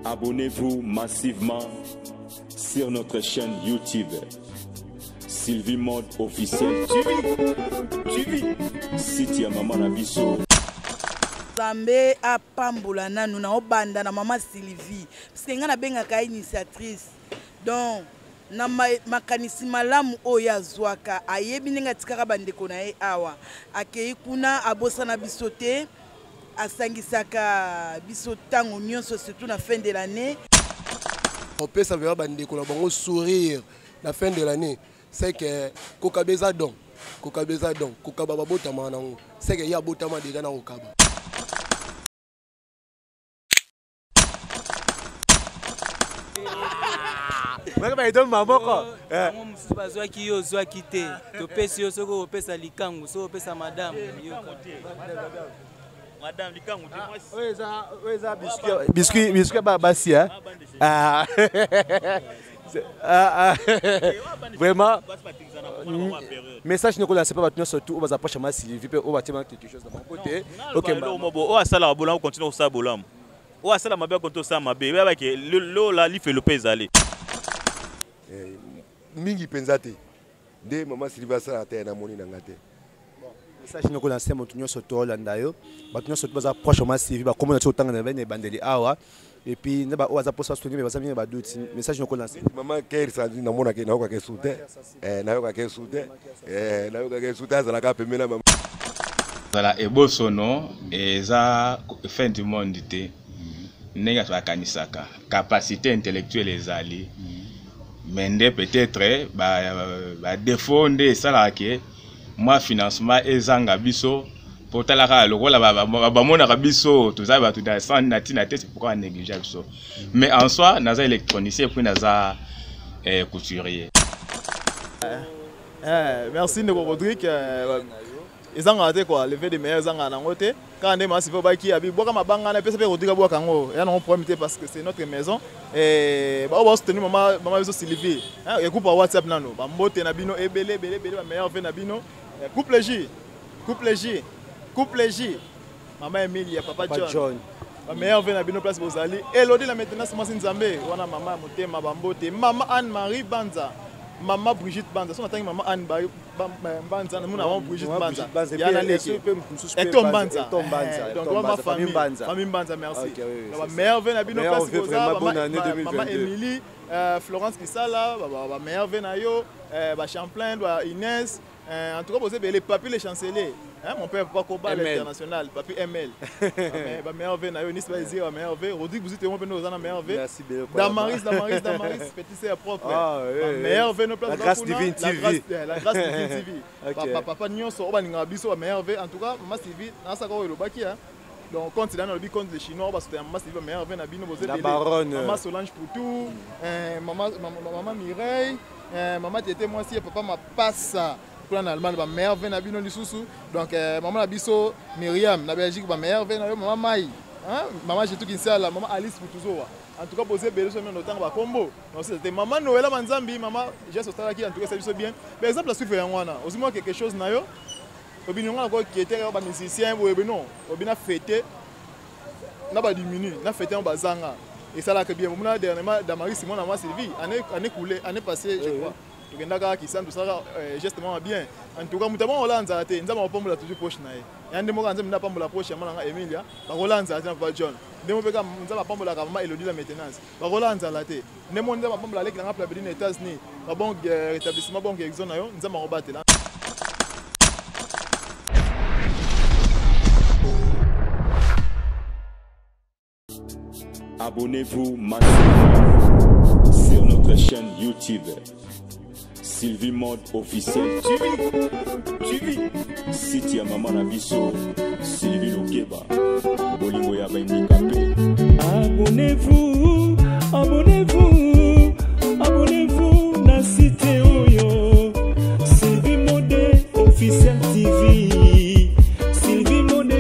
Abonnez-vous massivement sur notre chaîne YouTube. Sylvie Mode officiel. TV. Site ya Maman Nabiso. Zambe a pambola nanu na obanda na Maman Sylvie. Parce que nga na bengaka initiatrice. Donc na makanisi malamu oya zwaka ayebi ninga tikaka bandeko na ye awa. Akei kuna abosana bisote. Asangisaka biso tango nyonso surtout na fin de l'année. On peut savoir bandeko na bango sourire la fin de l'année. C'est que kokabeza donc kokaba botama nango. C'est que ya botama déjà na kokaba. Baka idon mamoko. Mo mususu bazwa ki yo zwa kite. To pesi yo soko opesa likangu, so opesa madame yo. Madame likangu te moi. Oza biscuit basi hein. Vraiment message ne connaissez pas maintenant surtout on va approcher ma Sylvie on va dire quelque chose de mon côté. OK o asala bolam continue ça bolam. O asala mabe konto ça mabe ba ke lo la li fait le pays aller. Mingi penzate. De Maman Sylvie ça ta na moni na ngate. Message ne connaissez pas maintenant surtout Hollanda yo. Maintenant surtout va approcher ma Sylvie ba comment tu otanga na bene bandeli awa. Et puis ne ba oza posa soutenir mais bazami ba doute message ne connaissez. Maman Kair ça na mona ke na ko ke soute. Na yo ka ke soute. Na yo ka ke soute za la ka pemela maman. Voilà et bosono eza fin du monde té. Nenga to akanisaka capacité intellectuelle ezali. Mais peut-être ba défendre ça là que moi financement ezanga biso pour talaka lokola ba mona ka biso tout ça ba tout dans sans natina tête c'est pourquoi négliger biso. Mais en soi naza électronicien puis naza couturier. Merci Ndeko Rodrigue. Ezanga te quoi lever des meilleurs zanga na ngote quand ndema sifa ba ki abi boka mabanga na pesa pe Rodrigue boka kango ya na problème parce que c'est notre maison et ba ba soutenir maman biso Sylvie hein et coupe WhatsApp nano ba mbote na bino ebele ba meilleur ve na bino couple J maman Emilia papa John ba meilleur ve na bino place bozali Elodie la maintenance moi Nzambe wana maman motema ba mbote maman Anne-Marie Banza Maman Brigitte Banza, son attaque maman Anne Banza, nous avons Brigitte Banza. Il y a la légion. Et Tom Banza. Donc ma famille Banza, merci. La meilleure veine à Bino Place Rosa, maman Émilie, Florence Kisala, ma meilleure veine à yo, Champlain, Inès. En tout cas, vous avez les papiers, les chanceliers. Mon père pas combat l'international, papi ML. Ma meilleure veine à yo, Nice Baïzi, ma meilleure veine. Rodrigue, vous êtes une meilleure veine. Merci bien. Damaris, petit c'est propre. Ma meilleure veine au place. La grâce divine TV. La grâce divine TV. Papa Nyonso, Obaninga Biso, ma meilleure veine. En tout cas, Maman Sylvie, dans sa carrière, le baki. Donc, quand il a le contre les Chinois, parce que Maman Sylvie, ma meilleure veine à Bino, vous êtes Maman Solange Poutou, Maman Mireille, Maman Tété, moi aussi, papa m'a passé. En Allemagne, ma meilleure veine à Bino Lissoussou. Donc, maman Nabiso, Myriam, la Belgique, ma meilleure veine à maman Maï. Maman j'ai tout qui sait là, maman Alice Poutuzoa. En tout cas, posé Bélo sur notre temps, combo. Donc, c'était maman Noël Manzambi, maman, j'ai ce stade qui en tout cas, ça bien. Par exemple, la suite, aussi moi quelque chose, nayo. Obinyon encore qui était un musicien, ou non, Obina fêté, n'a pas diminué, n'a fêté en bazanga. Et ça là que bien, moi, dernièrement, Damaris Simon, Maman Sylvie, année coulée, année passée, je crois. Qui sent tout ça gestement bien. En tout cas, nous avons Hollande, nous avons pas toujours proche. Il y a des moments où nous avons pas la proche, Emilia, Hollande, nous avons John. Nous avons pas la maman Elodie la maintenance. Hollande, nous avons pas la Ligue des États-Unis, un bon rétablissement, bon exon, nous avons rebattu. Abonnez-vous massivement sur notre chaîne YouTube. Sylvie Mode officiel. TV. Site ya Maman Nabiso. Sylvie Lokeba. Bolingo ya Bandikape. Abonnez-vous na site oyo. Sylvie Mode officiel TV. Sylvie Mode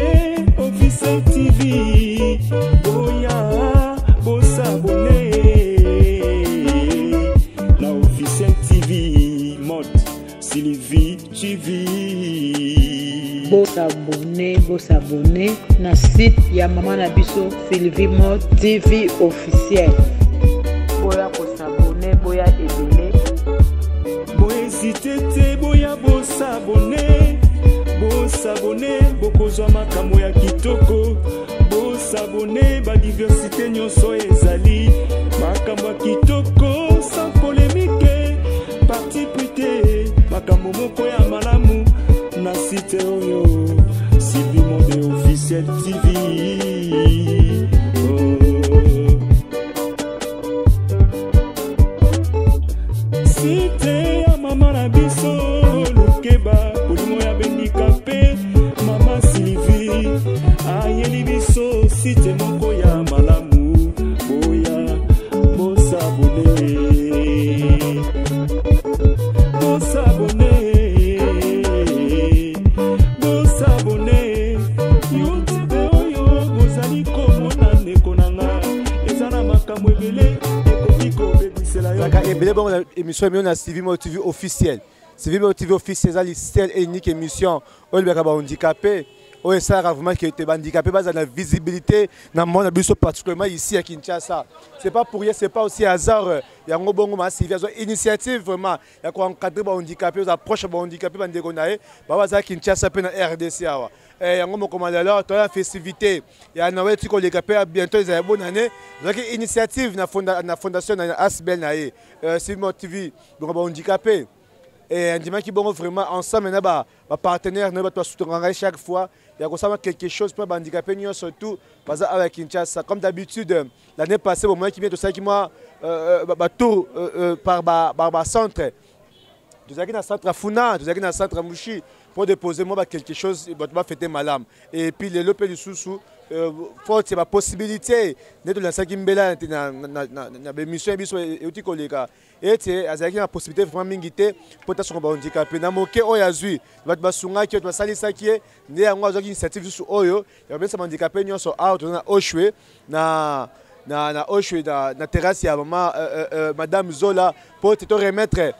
officiel TV. Boya, bossa abonné. La officiel TV. Sylvie TV. Boss abonné, s'abonner na site ya maman na biso Sylvie Mo TV officiel. Boya ko s'abonner, boya ebele. Boya hésiter te, boya bo s'abonner. Bo s'abonner, bokozwa makambo ya kitoko. Bo s'abonner, ba diversité nyonso ezali. Makambo ya kitoko sans polémique. Parti prité, makambo moko ya malamu. Na site oyo Sylvie Mo officiel TV. Site ya mama na biso Lukeba Polimo ya handicapé Mama Sylvie Ayeli biso site moko ya malamu Boya Bosabone Bosabone Bosabone YouTube oyo Bozali komona ndeko nanga Ezana makambo ebele émission na Sylvie Mo TV officiel. Sylvie Mo TV officiel, c'est la seule et unique émission où les handicapés, où ça vraiment qui était handicapé, base la visibilité dans le monde particulièrement ici à Kinshasa. C'est pas pour rien, c'est pas aussi hasard. Il y a un bon Sylvie, une initiative vraiment. Il y a quoi encadrer les handicapés, aux approches des handicapés, des Gonaï, base à Kinshasa, puis dans RDC. Il y a un commandant là, tu as la festivité. Il y a un nouvel truc les handicapés, bientôt ils ont une bonne année. Donc une initiative dans la fondation Asbel Naé, Sylvie Mo TV, donc handicapés. Et on dit qu'ils vont vraiment ensemble, nos partenaires, nous doivent soutenir chaque fois. Il y a quelque chose pour les handicapés, surtout avec Kinshasa. Comme d'habitude, l'année passée, au moment qui vient de ça, qui m'a tour par centre. Nous avons un centre à Funa, nous avons un centre à Mouchi pour déposer quelque chose, pour fêter malam. Et puis les lopes du sous-sous, faut c'est la possibilité de lancer Kimbela dans l'émission et aussi collègues. Et c'est la possibilité vraiment mingité pour être handicapé. Na moke oyazui, va basunga qui va salir ça qui est né à moi une initiative sur oyo, il y a bien ça handicapé nous sur out na Oshwe na Oshwe na terrasse ya maman madame Zola pour te remettre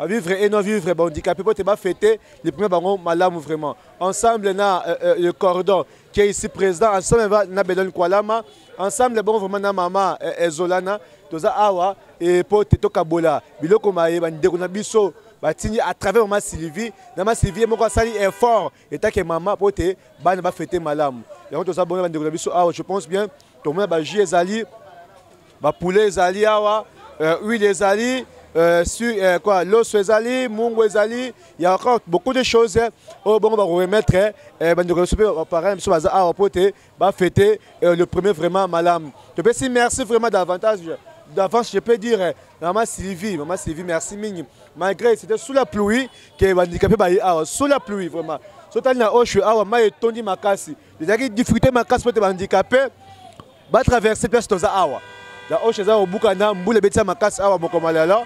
vivre et non vivre handicapé pour te fêter les premiers ballons malam vraiment. Ensemble na le cordon qui est ici présent, ensemble na Belon Kwalama, ensemble bon vraiment na maman Zolana toza awa et pour te tokabola biloko maye bandeko na biso batini à travers ma Sylvie na ma Sylvie moko sali effort et ta que maman pour te bana ba fêter malam et on toza bon bandeko na biso awa je pense bien to mona ba jus ezali ba poulet ezali awa huile ezali sur quoi l'os ezali mungo ezali il y a encore beaucoup de choses au bon on va remettre bandeko super parents biso baza awa pour te ba fêter le premier vraiment malam je peux si merci vraiment davantage d'avance, je peux dire, maman Sylvie, merci Ming. Malgré c'était sous la pluie que les handicapés sous la pluie vraiment. Surtout na Oshwe awa ma etondi makasi. Les gens qui difficulté makasi pour les handicapés, ba traverser place toza awa. La Oshwe za obukana mbule betia makasi awa mokomalala.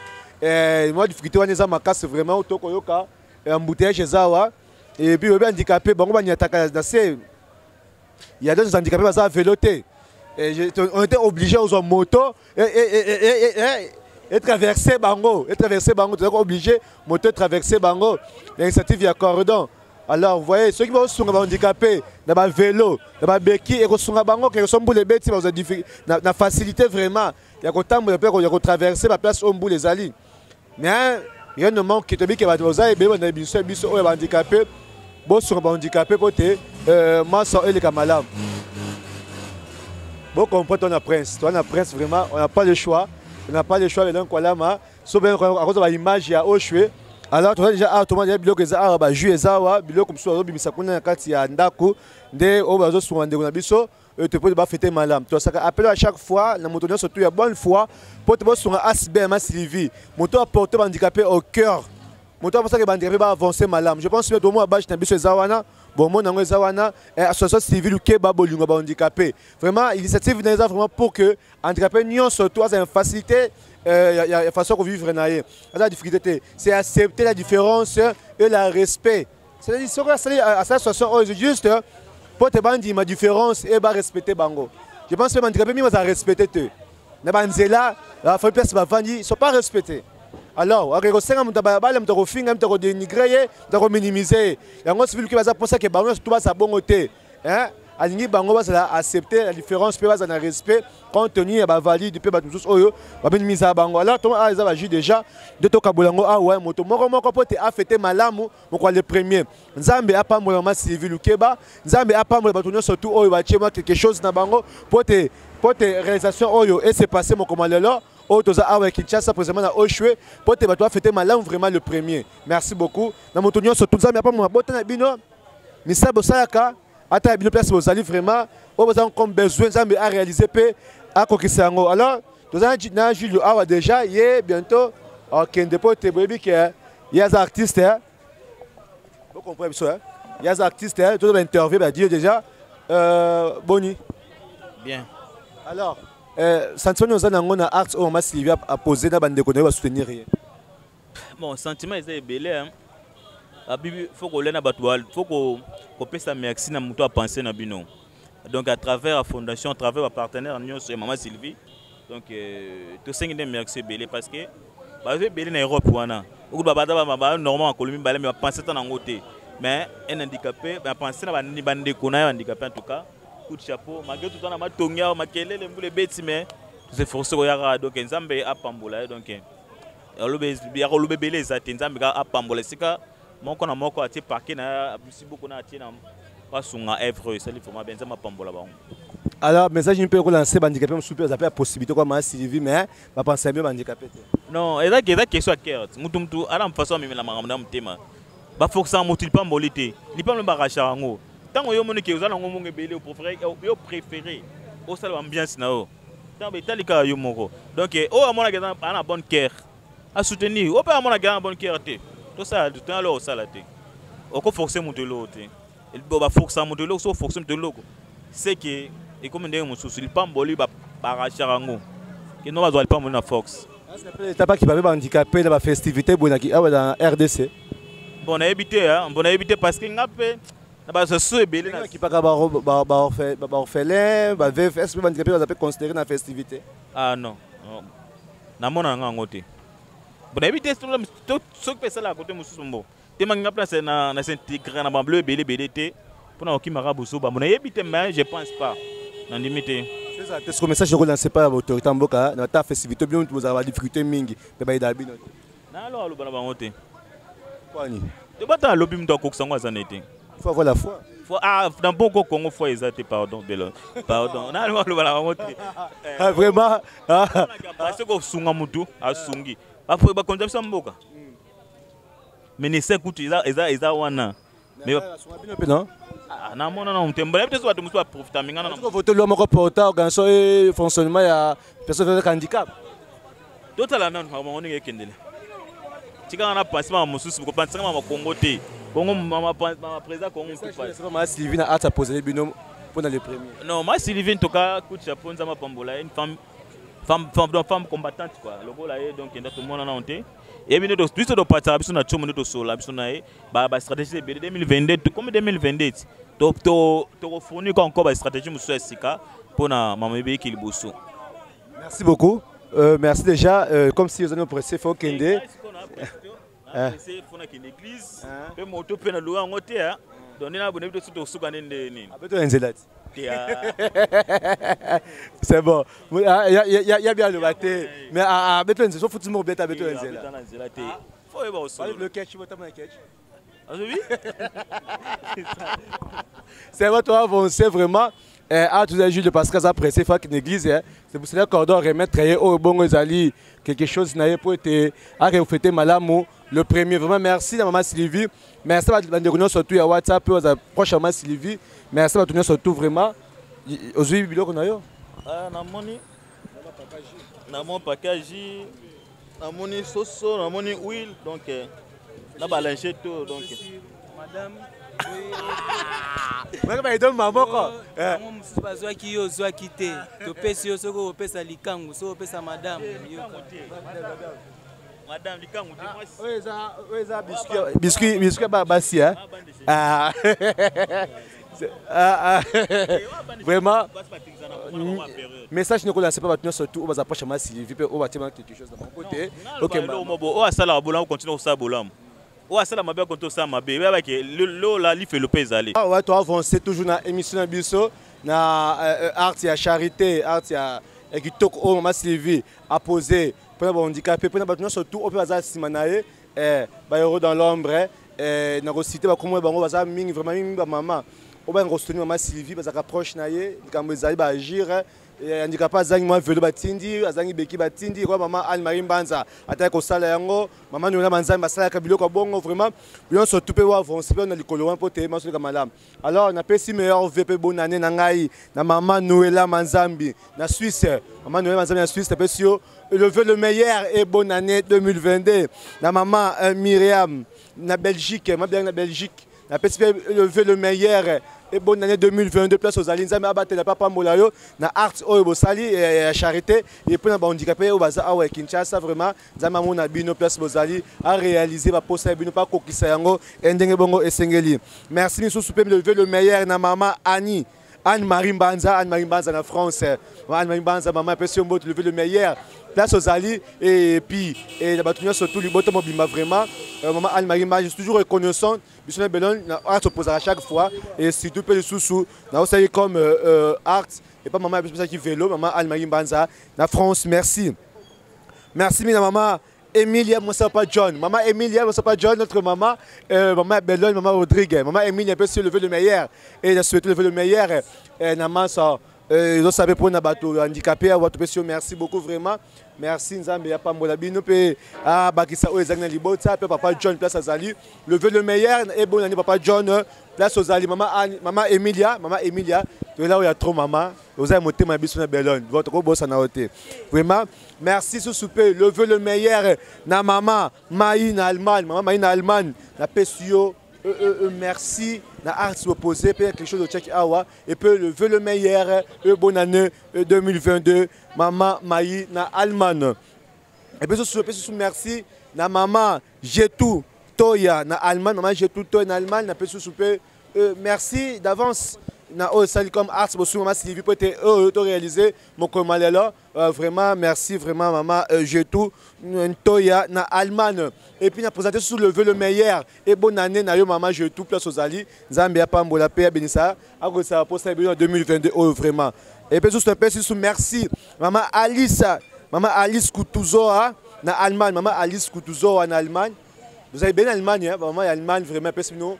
Moi difficulté wana za makasi vraiment to koyoka embouteillage zawa. Et puis les handicapés bango ba nyataka na c'est il y a des handicapés baza véloté. On était obligé aux motos et traverser Bango. Et traverser Bango, on était obligé de traverser Bango. L'initiative, il y a cordon. Alors, vous voyez, ceux qui vont se handicapés, dans le vélo, dans le béquille, et qui sont Bango, qui sont les bêtes, la facilité vraiment. Il y a autant de traverser la place où les alliés. Mais il y a un moment qui te dit qu'il y a des handicapés, bon, sur handicapés, côté, moi, sans eux, les camarades. Bon, comprends, on a prince vraiment, on n'a pas le choix. On n'a pas le choix, mais donc voilà, sauf bien à cause de l'image, il y a Oshwe. Alors, tu as déjà automatiquement des blocs, des jus, des blocs comme ça, des bisacuna, des andako, des oiseaux sur un dégonabiso, tu peux pas fêter malam. Tu as appelé à chaque fois, la moto surtout, il y a bonne foi, pour te voir sur un ASBM Sylvie. Moto a porté handicapé au cœur. Moto a pensé que les handicapés vont avancer malam. Je pense que tout le monde a bâché dans Zawana. Bon, mon nom est Zawana, association civile ou Kebabo Lunga handicapé. Vraiment, l'initiative est vraiment pour que les handicapés n'ont surtout une facilité, il y a une façon de vivre. La difficulté, c'est accepter la différence et le respect. C'est-à-dire, à cette situation, juste pour te dire ma différence et respecter Bango. Je pense que les handicapés vont respecter. Les Banzela, la famille ils ne sont pas respectés. Alors, on va minimiser. Et on va que ça que bon côté. alingi bango bazala accepter la différence pe bazana respect compte tenu ya ba valide pe ba tous oyo ba ben mise bango alors to eza ba ju déjà de to kabolango ouais moto moko pote a fêté malamu moko le premier nzambe apambola ma civil ukeba nzambe apambola batonyo surtout oyo ba chema quelque chose na bango pote réalisation oyo et c'est passé mon commandant oh toza awa Kinshasa précisément na Oshwe pote ba toi fêter malamu vraiment le premier merci beaucoup na motonyo surtout nzambe apambola bote na bino misabo sayaka ata bino place vous allez vraiment vous avez comme besoin nzambe à réaliser pe à kokisa ngo alors toza na Julio awa déjà yé bientôt kende pote boyebi que y a des artistes vous comprenez ça il y a des artistes tout l'interview va dire déjà Boni bien alors sentiment nous avons na arts au ma Sylvia a posé na bande ko va soutenir rien bon sentiment est belé hein il faut qu'on l'ait faut qu'on puisse merci na muto à penser na bino donc à travers la fondation à travers les partenaires nous c'est maman Sylvie donc tout ça est merci belé parce que belé na Europe wana ou ba normalement en Colombie balé mais penser tant en côté mais un handicapé penser na bandi bande ko na handicapé en tout cas coup de chapeau malgré tout temps na matongia makele les bêtis mais c'est forcé ko yara donc nzambe apambola donc alobe belé za nzambe apambola sika moko na moko ati parquet na bisi beaucoup na ati na pasunga œuvre ça il faut ma benza mapambola ba alors message un peu relancer handicapé me souper ça peut possibilité quoi ma Sylvie mais va penser bien handicapé non et là question à cœur mutu ala mfaso mimi la makamna mtema ba força mutu pas molité ni pas me baracha ngo tango yo moni ke uzana ngo monge belé au préféré au sala ambiance na o tant betalika yo moko donc o amona que na bonne cœur à soutenir o pas amona que na bonne cœur té tout ça tout temps là au salaté on peut forcer mon de l'autre il va forcer mon de l'autre so forcer de l'autre c'est que et comme ndenge mususu il pas mboli ba baracharango que non va pas mon na force t'as pas qui va ba handicapé dans la festivité bonaki ah dans RDC bon habité parce que ngapé na ba so ebele na qui pas ba orphelin ba VFS ba handicapé va considérer na festivité ah non na mona ngote bon habité tout ce que ça là côté mususu mbo te manga place na s'intégrer na bleu belé pour na okimara buso ba mon habité mais je pense pas na limité c'est ça est-ce que message je relancer pas autorité mboka na ta festivité bien vous avez difficulté mingi pe ba ida bino na lo bana ba ngote kwani te bata lobi mto koksango azanete il faut avoir la foi dans beaucoup Congo foi exacté pardon pardon na lo bana ngote vraiment parce que sunga mutu asungi bafo ba conception mboka mais ne s'écoute eza wana mais non na mona na mtemba peut-être watu musu profiter mingana na voter l'homme reporter organisation et fonctionnement ya personne avec handicap total na on est kendele tika na pensement mususu ko penser ma Congo te Congo ma président Congo tout pas c'est ma Sylvie na a poser bino pour dans les premiers non ma Sylvie en tout cas coup de chapeau nzama pambola une femme combattante quoi logo là donc tout le monde na honte et bien donc tout partir biso na chomo to sola biso na ba stratégie de 2022 comme 2022 to fournir encore ba stratégie musu esika pour na mamebe ki liboso. Merci beaucoup merci déjà comme si vous allez pressé faut kende c'est faut na l'église pe moto pe na loa ngote hein donc na boné to suto suka nende nini abeto enzelati c'est bon il y a bien le maté mais abeto enzelati so footimo beta abeto enzelati faut y voir aussi le catch vous t'as catch oui c'est votre avancé vraiment à tous les jours de Pascal apprécié faut qu'une église c'est pour cela qu'on doit remettre au bon Zali quelque chose n'a pas été à fêter malamu le premier vraiment merci à maman Sylvie merci à la surtout à WhatsApp aux prochainement Sylvie merci à tout surtout vraiment aujourd'hui bilo qu'on a yo na mon package na moni soso na moni huile donc na balancer tout donc madame Maka ba idon maman ko maman mususu bazwaki yo zwaki te topesi yo soko opesa likangu so opesa madame yo madame likangu te oza biscuit ba basi hein vraiment message ne connaissez pas maintenant surtout on va approcher ma Sylvie on va te quelque chose de mon côté OK on va ça là on continue ça bolam Ouais, ça la mabe quand on s'en mabe. Là, il fait le pays aller. Ah ouais, toi avancer toujours dans l'émission Bisso, dans art et charité, art et qui toque au maman Sylvie à poser pour les handicapés, pour les surtout au Plaza Simanae, Bayero dans l'ombre, dans la cité, comment on va ming vraiment ming maman. On va retenir maman Sylvie parce qu'elle approche naie, quand vous allez agir. Handicapé azangi mwa velo batindi azangi beki batindi kwa mama Anne-Marie Mbanza ataka kosala yango mama nuna manzambe basala ka biloko bongo vraiment bien surtout pe wa avancer pe na likolo wan pote maso ka malamu. Alors na pesi meilleur VP bonne année na ngai na mama Noëlla Manzambi na Suisse mama Noëlla Manzambi na Suisse pesi yo le meilleur et bonne année 2022 na mama Myriam na Belgique ma bien na Belgique na pesi le meilleur et bonne année 2022 place aux Alinzambe abatela papa Molayo na art oyo bosali et charité et puis na handicapé au baza awa Kinshasa vraiment nzama mona bino place bozali a réaliser ba posa bino pas kokisa yango ndenge bongo esengeli. Merci miso soupe lever le meilleur na mama Anne-Marie Mbanza na France. Anne-Marie Mbanza maman person bot lever le meilleur place aux Ali et puis la batunia surtout les bottes mobile vraiment maman Anne-Marie Mbanza je suis toujours reconnaissant Bissona Belon art s'oppose à chaque fois et surtout peu le sous na aussi comme art et pas maman qui vélo maman Anne-Marie Mbanza na France. Merci mina maman Emilia Moussapa John, maman Emilia Moussapa John, notre maman, maman Bellon, maman Rodrigue, maman Emilia peut se lever le meilleur et elle a souhaité lever le meilleur. Naman ça, ils ont savé pour un bateau handicapé. Merci beaucoup vraiment. Merci Nzambe ya pambola bino pe ah bakisa o ezanga libota pe papa John place azali lever le meilleur et bonne année papa John place azali maman Emilia to là où il y a trop maman vous avez monté ma Bissona Bellon votre gros boss en a ôté vraiment merci sous souper lever le meilleur na maman Maï na Allemagne maman Maï na Allemagne na pesio merci na art opposé peut quelque chose de check awa et peut lever le meilleur bonne année 2022 maman Maï na Allemagne et puis sous merci na maman Jetou Toya na Allemagne maman Jetou Toya na Allemagne na peut souper merci d'avance na sali comme art bosu maman Sylvie peut te réaliser mon commandant vraiment merci vraiment maman Jetou Toya na Allemagne et puis na présenté sous lever le meilleur et bonne année na yo maman Jetou place aux ali Nzambe ya pambola pe benisa a ko ça pour ça en 2022 vraiment et puis sous merci maman Alice Kutuzoa na Allemagne maman Alice Kutuzoa en Allemagne vous avez bien Allemagne maman Allemagne vraiment parce que nous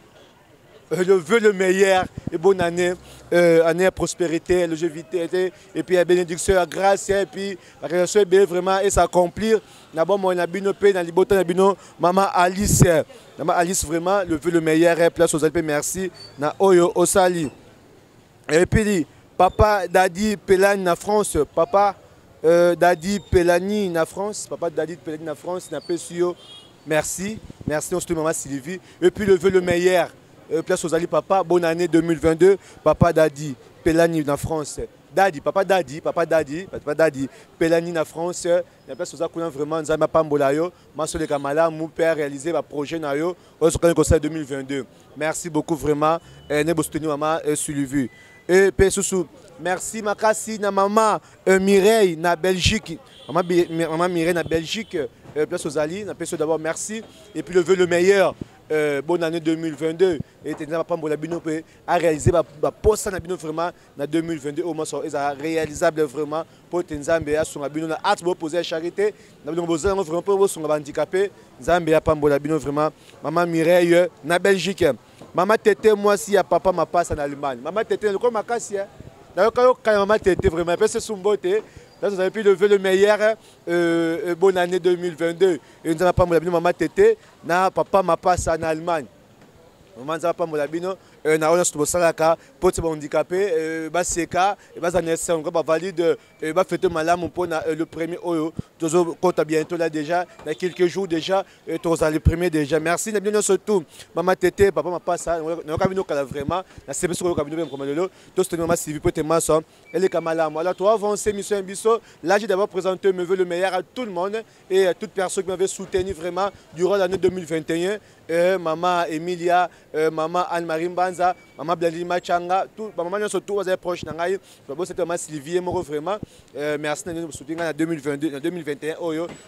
je veux le meilleur et bonne année, année à prospérité, longévité et puis à bénédiction, à grâce et puis la relation est bien vraiment et s'accomplir. D'abord moi on a bino paix dans les bottes na bino maman Alice vraiment le veut le meilleur place aux Alpes merci na Oyo Osali et puis papa Dadi Pelani na France papa Dadi Pelani na France na Pesio merci on se maman Sylvie et puis le veut le meilleur place aux Ali papa bonne année 2022 papa Dadi Pelani na France papa Dadi Pelani na France la place aux Ali vraiment nzamba pambola yo maso le kamala mon père réaliser ba projet na yo au conseil 2022 merci beaucoup vraiment ne bo soutenir maman Sylvie et pe sous merci makasi na maman Mireille na Belgique maman Mireille na Belgique place aux Ali na peso d'abord merci et puis le vœu le meilleur bonne année 2022 et Nzamba pambola bino pe a réalisé ba poste na bino vraiment na 2022 au moins ça réalisable vraiment pour Nzambe ya songa bino na art bo poser charité na bino boza vraiment pour songa handicapé Nzambe ya pambola bino vraiment maman Mireille na Belgique maman Tété moi si ya papa ma passe en Allemagne maman Tété le comme makasi na quand maman Tété vraiment parce que sumbote là, vous avez pu lever le meilleur bonne année 2022. Et nous avons pas mon maman Tété, na papa ma passe en Allemagne. Maman n'a pas mon labino, na on a tout ça là pour les handicapés, bas seka, bas anniversaire, on va valide, bas fêter malam pour le premier oyo. Toujours compte bientôt là déjà, dans quelques jours déjà, tous les premiers déjà. Merci, n'a bien surtout maman Tété, papa ma passe, on a cabino kala vraiment, la CP sur le cabino même comme le tous les maman Sylvie pour tes maçons, elle est kamalam. Alors toi avancer mission Bisso, là j'ai d'abord présenté me veut le meilleur à tout le monde et à toute personne qui m'avait soutenu vraiment durant l'année 2021. Maman Emilia, maman Anne-Marie Mbanza. Banza, maman Blandine Machanga, tout, maman surtout vous êtes proche nangai, c'est maman Sylvie Moro vraiment. Merci de nous soutenir en 2022, en 2021.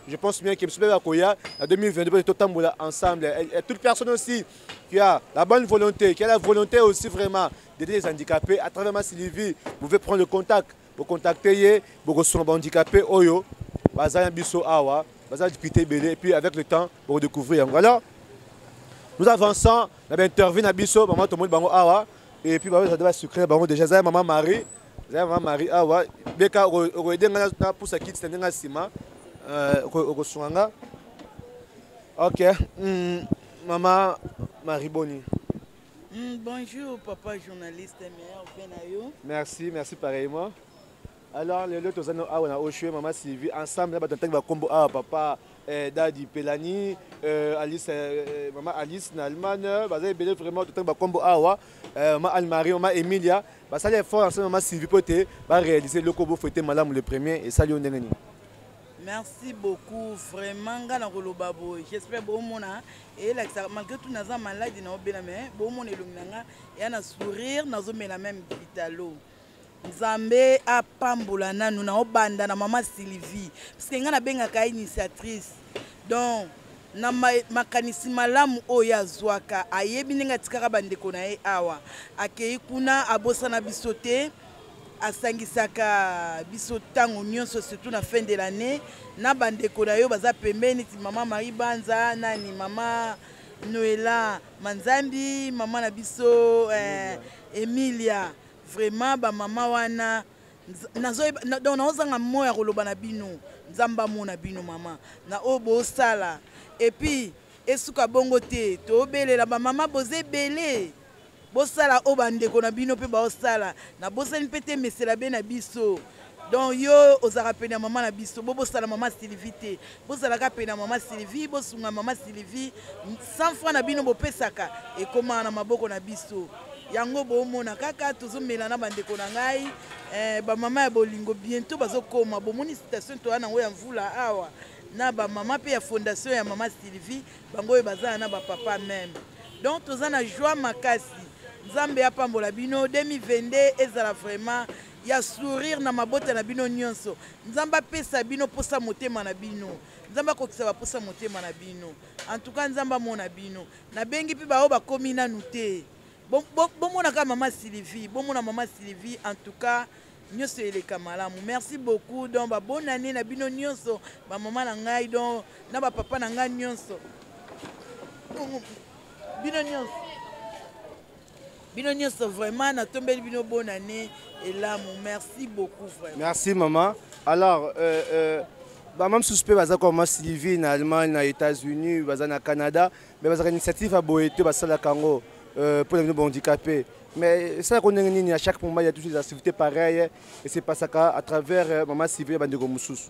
Je pense bien que M. Bakoya en 2022 peut tout là ensemble. Et toute personne aussi qui a la bonne volonté, qui a la volonté aussi vraiment d'aider les handicapés à travers ma Sylvie, vous pouvez prendre le contact, vous contacter, vous sont handicapés Oyo, Bazan Bisso Awa, Bazan discuter et puis avec le temps pour découvrir. Voilà. Nous avançons, on a intervenu à Bisso, maman tout le monde Awa, et puis ça doit sucrer déjà ça maman Marie, Awa, Beka Oede ngana pour sa kit c'est nga sima, Okosuanga. OK. Maman Marie Boni. Bonjour papa journaliste meilleur. Merci pareillement. Alors les autres on a Oshue maman Sylvie ensemble là on va combo papa Dadi Pelani Alice maman Alice na Allemagne bazay belé vraiment tout va combo maman Anne-Marie maman Emilia ba ça les fort ensemble maman Sylvie poté va réaliser le combo fêter madame le premier et salut ndengeni. Merci beaucoup vraiment ngana koloba boy j'espère bon mona et là malgré tout naza malade na obela mais bon mona elonganga et na sourire nazo mela même vitalo Nzambe apambola nanu na obanda na maman Sylvie parce que ngana bengaka initiatrice donc na makanisi malamu oyo azwaka ayebi ninga tikaka bandeko na ye awa akei kuna abosana bisote asangisaka biso tango nyonso surtout na fin de l'année na bandeko na yo baza pembeni ti maman Marie Banza nani maman Noela Manzambi maman na biso Emilia vraiment ba maman wana nazo donc naozanga moya koloba na bino nzamba mona bino maman na obo sala et puis esuka bongo te to belela ba maman boze belé bosala o bandeko na bino pe ba osala na bosani pete mesela be na biso donc yo ozaka pena maman na biso bosala maman Sylvie te bosala ka pena maman Sylvie bosunga maman Sylvie 100 francs na bino bopesaka e koma na maboko na biso yango bomona kaka tozomela na bandeko na ngai ba maman ya bolingo bientôt bazokoma bomoni citation to ana ngoya mvula awa na ba maman pe ya fondation ya maman Sylvie bango e bazana na ba papa même donc tozana joie makasi Nzambe apambola bino 2022 ezala vraiment ya sourire na mabota na bino nyonso Nzamba pesa bino posa motema na bino Nzamba kokisa ba posa motema na bino en tout cas Nzamba mona bino na bengi pe ba o ba komi na nuté bomona ka maman Sylvie bomona maman Sylvie en tout cas nyonso eleka malamu merci beaucoup donc ba bonne année na bino nyonso ba maman na ngai donc na ba papa na ngai nyonso bino nyonso vraiment na tombeli bino bonne année et l'amour merci beaucoup vraiment. Merci maman. Alors même suspect baza comme Sylvie en Allemagne, aux États-Unis, baza na Canada, mais baza une initiative à Boété basala Congo pour les handicapés. Mais ça qu'on est à chaque moment il y a toutes les activités pareilles et c'est pas ça à travers maman Sylvie bandeko mususu.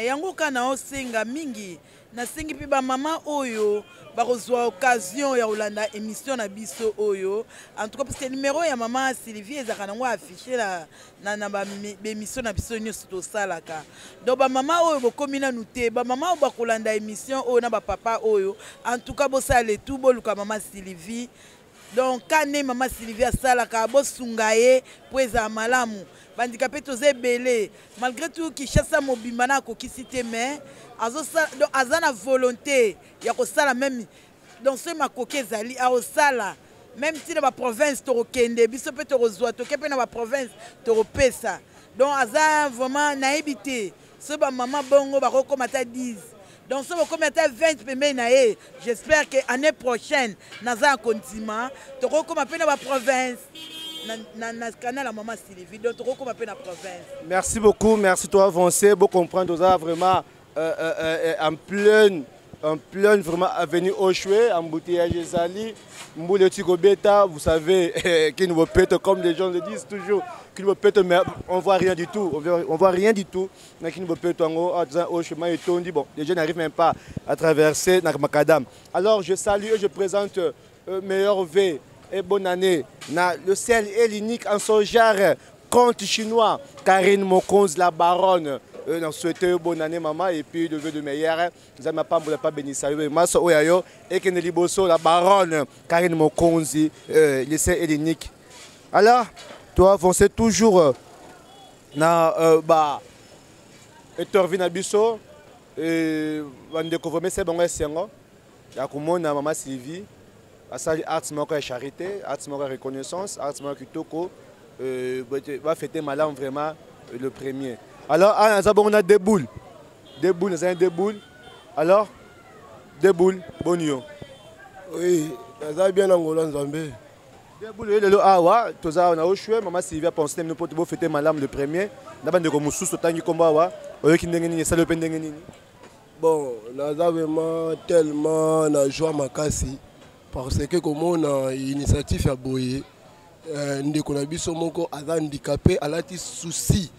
Yango kana osenga mingi na sengi pe ba maman oyo ba kozwa occasion ya olanda émission na biso oyo en tout cas parce que numéro ya maman Sylvie ezaka nango affiché na ba émission na biso nyonso to salaka donc ba maman oyo bokomi na nuté ba maman ba kolanda émission oyo na ba papa oyo en tout cas bosala tout boluka maman Sylvie donc kane maman Sylvie asalaka bosungaye po eza malamu bandicapé toze belé malgré tout qui chasse mobimba na kokisi te mais donc azana volonté ya kosala même donc ce makoki ezali aosala même si na ba province torokende biso pe torozwa tokepe na ba province toropesa donc aza vraiment naibité ce ba maman bongo ba kokomata 10 donc ce kokomata 20 pembe na ye j'espère que année prochaine naza continue torokoma pe na ba province na canal à maman Sylvie donc torokoma pe na province. Merci beaucoup, merci toi avancer, beau comprendre ça vraiment en pleine vraiment avenue Oshwe, embouteillage Zali, Mboule Tigobeta, vous savez, qui nous pète comme les gens le disent toujours, qui nous pète mais on voit rien du tout, on voit rien du tout, mais qui nous pète en haut, au chemin et tout, on dit bon, les gens n'arrivent même pas à traverser Nakmakadam. Alors je salue et je présente meilleur V et bonne année, le seul et l'unique en son genre, conte chinois, Karine Mokonz, la baronne. nous souhaitons bonne année maman et puis le vœu de meilleur nous avons pas béni salut maso oyayo et que liboso la baronne Karine Mokonzi lycée Hélénique. Alors toi avancez toujours na et torvina biso et on découvre c'est bon sengo ya komona maman Sylvie asali arts moko ya charité arts moko ya reconnaissance arts moko kitoko va fêter malam vraiment le premier. Alors, on a des boules. Des boules, nous avons des boules. Alors, des boules, bonio. Oui, nous avons bien Angola, Zambé. Des boules, on a au choix. Maman Sylvia pense que nous pouvons fêter malam le premier. Nous avons des commoussus, nous avons des combats. Bon, nous avons vraiment tellement de joie makasi parce que comme on a une initiative à Boye, nous avons un handicapé à la souci.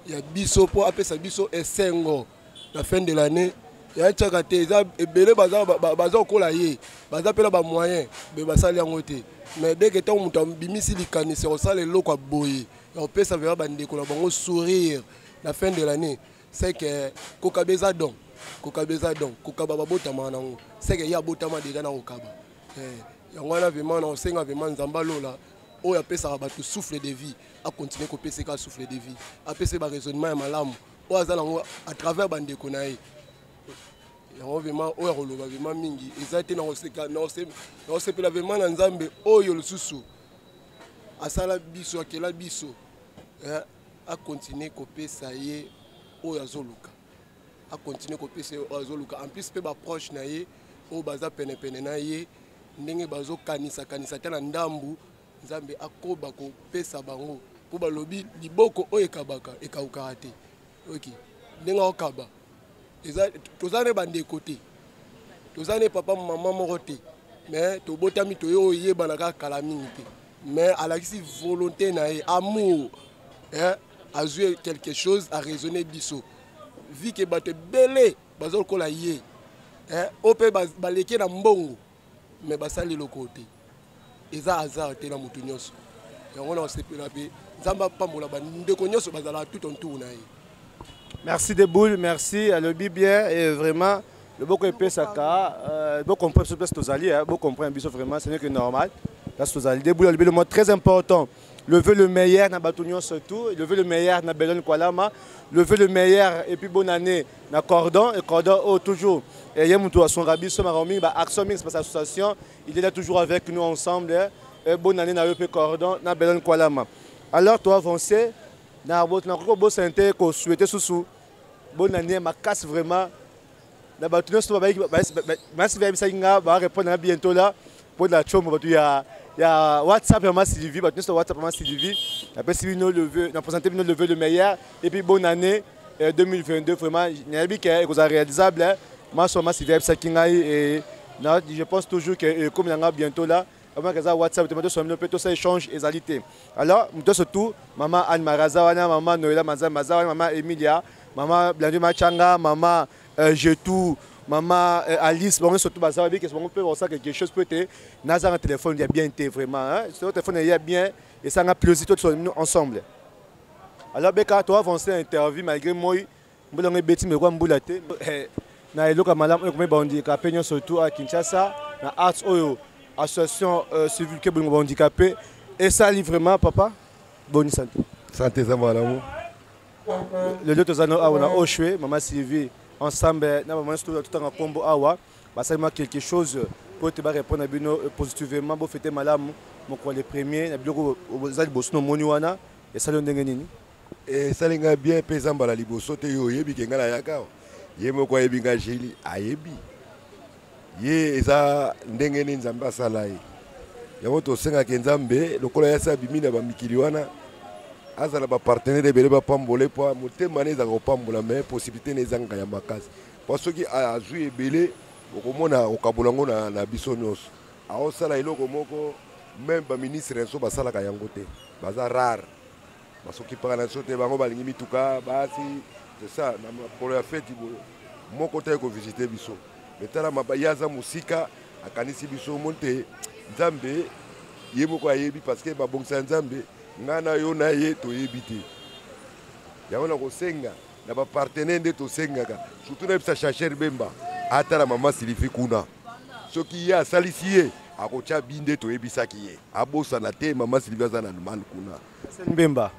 Il y a biso pour appeler ça biso esengo la fin de l'année. Il y a tchakate et belé baza okola ye baza pela ba moyen mais basali ngote mais dès que ton mutam bimisi likani c'est ça le loko boye on peut ça verra bande ko la bango sourire la fin de l'année c'est que kokabeza don kokaba botama na ngo c'est que ya botama déjà na okaba yango na vraiment na senga vraiment nzamba lola o ya pesa bato souffle de vie à continuer ko pesa ka souffle de vie a pesa ba raisonnement ya malamu o azala ngo à travers bande ko na ye yango vraiment o ya roloba vraiment mingi ezate na oseka na osepela vraiment na nzambe oyo lususu asala biso akela biso a continuer ko pesa ye o ya zoluka a continuer ko pesa o ya zoluka en plus pe ba proche na ye o baza pene na ye ndenge bazo kanisa tena ndambu Nzambe akoba ko pesa bango po balobi liboko o ekabaka ekauka te. OK. Ndenge okaba. Eza tozane bande côté. Tozane papa maman moko te. Mais to botami to yo yeba na ka kala mingi te. Mais alakisi volonté na ye amour a joué quelque chose à raisonner biso. Vu que bato belé bazol ko la ye. Ope baleke na mbongo. Mais basali le côté. Eza hasard te na mutu nyonso yango na osepela pe nzamba pambola bandeko nyonso bazala tout en tour na ye. Merci de boule, merci à le bien et vraiment le beau épée saka beau comprendre ce place tozali beau comprendre biso vraiment ce n'est que normal là tozali des boules le mot très important le vœu le meilleur na batunyo surtout le vœu le meilleur na Belon Kwalama le vœu le meilleur et puis bonne année na cordon et cordon toujours et il y a mutu à son rabi so maromi ba action mix parce association il est là toujours avec nous ensemble et bonne année na EP cordon na Belon Kwalama. Alors toi avancer na beau santé ko souhaiter sous bonne année ma casse vraiment na batunyo so ba merci bien ça nga ba répondre bientôt là pour la chomo batu ya WhatsApp maman Sylvie batunyo sur WhatsApp maman Sylvie après si nous le vœu na présenter nous le vœu le meilleur et puis bonne année 2022 vraiment nyabi que vous a réalisable ma so maman Sylvie ça kingai et je pense toujours que comme il y a bientôt là avant que ça WhatsApp tu sur le peut ça échange égalité. Alors nous surtout maman Anne Marazawana maman Noëlla Mazawa maman Emilia maman Blandu Machanga maman Jetou maman Alice bon surtout bazawa que on peut voir ça quelque chose peut-être nazar un téléphone il y a bien été vraiment hein ce téléphone il y a bien et ça a plaisir tous ensemble. Alors beka toi avancer interview malgré moi mbulonge beti me kwa mbulate na eloka malamu ko me handicapé nyo surtout à Kinshasa na arts oyo association civile que bon handicapé et ça vraiment papa bonne santé santé ça malamu le deux tozano a on a Oshwe maman Sylvie ensemble na maman tout en combo awa ba ça quelque chose pour te répondre à bino positivement pour fêter malamu mon quoi les premiers na biloko ozali bosno moni wana et ça ndenge nini et ça linga bien pesa mbala liboso te yo yebi kenga na yaka ye moko yebi nga jeli ayebi ye eza ndenge nini nzambe asala ye yango tosengaka nzambe lokola yasa bimi na bamikili wana azala bapartenaire ebele bapambole po motema ne ezaka kopambola mais possibilité ne ezanga ya makasi po soki azwi ebele okomona okabola ngo na biso nyonso aosala eloko moko même baministre nyonso basalaka yango te baza rare basoki paka na biso te bango balingi mituka basi c'est ça na makolo ya feti moko te kovisite biso mais tala ye aza mosika akanisi biso mo te nzambe ye moko ayebi parce que babongisa nzambe nga na yo na ye toyebi te yango na kosenga na ba partenaire nde tosengaka surtout na bisa Chacher Bemba ata la maman Sylvie kuna soki ye asalisi ye akotia binde toyebisaki ye abosana te maman Sylvie aza na mal kuna Bemba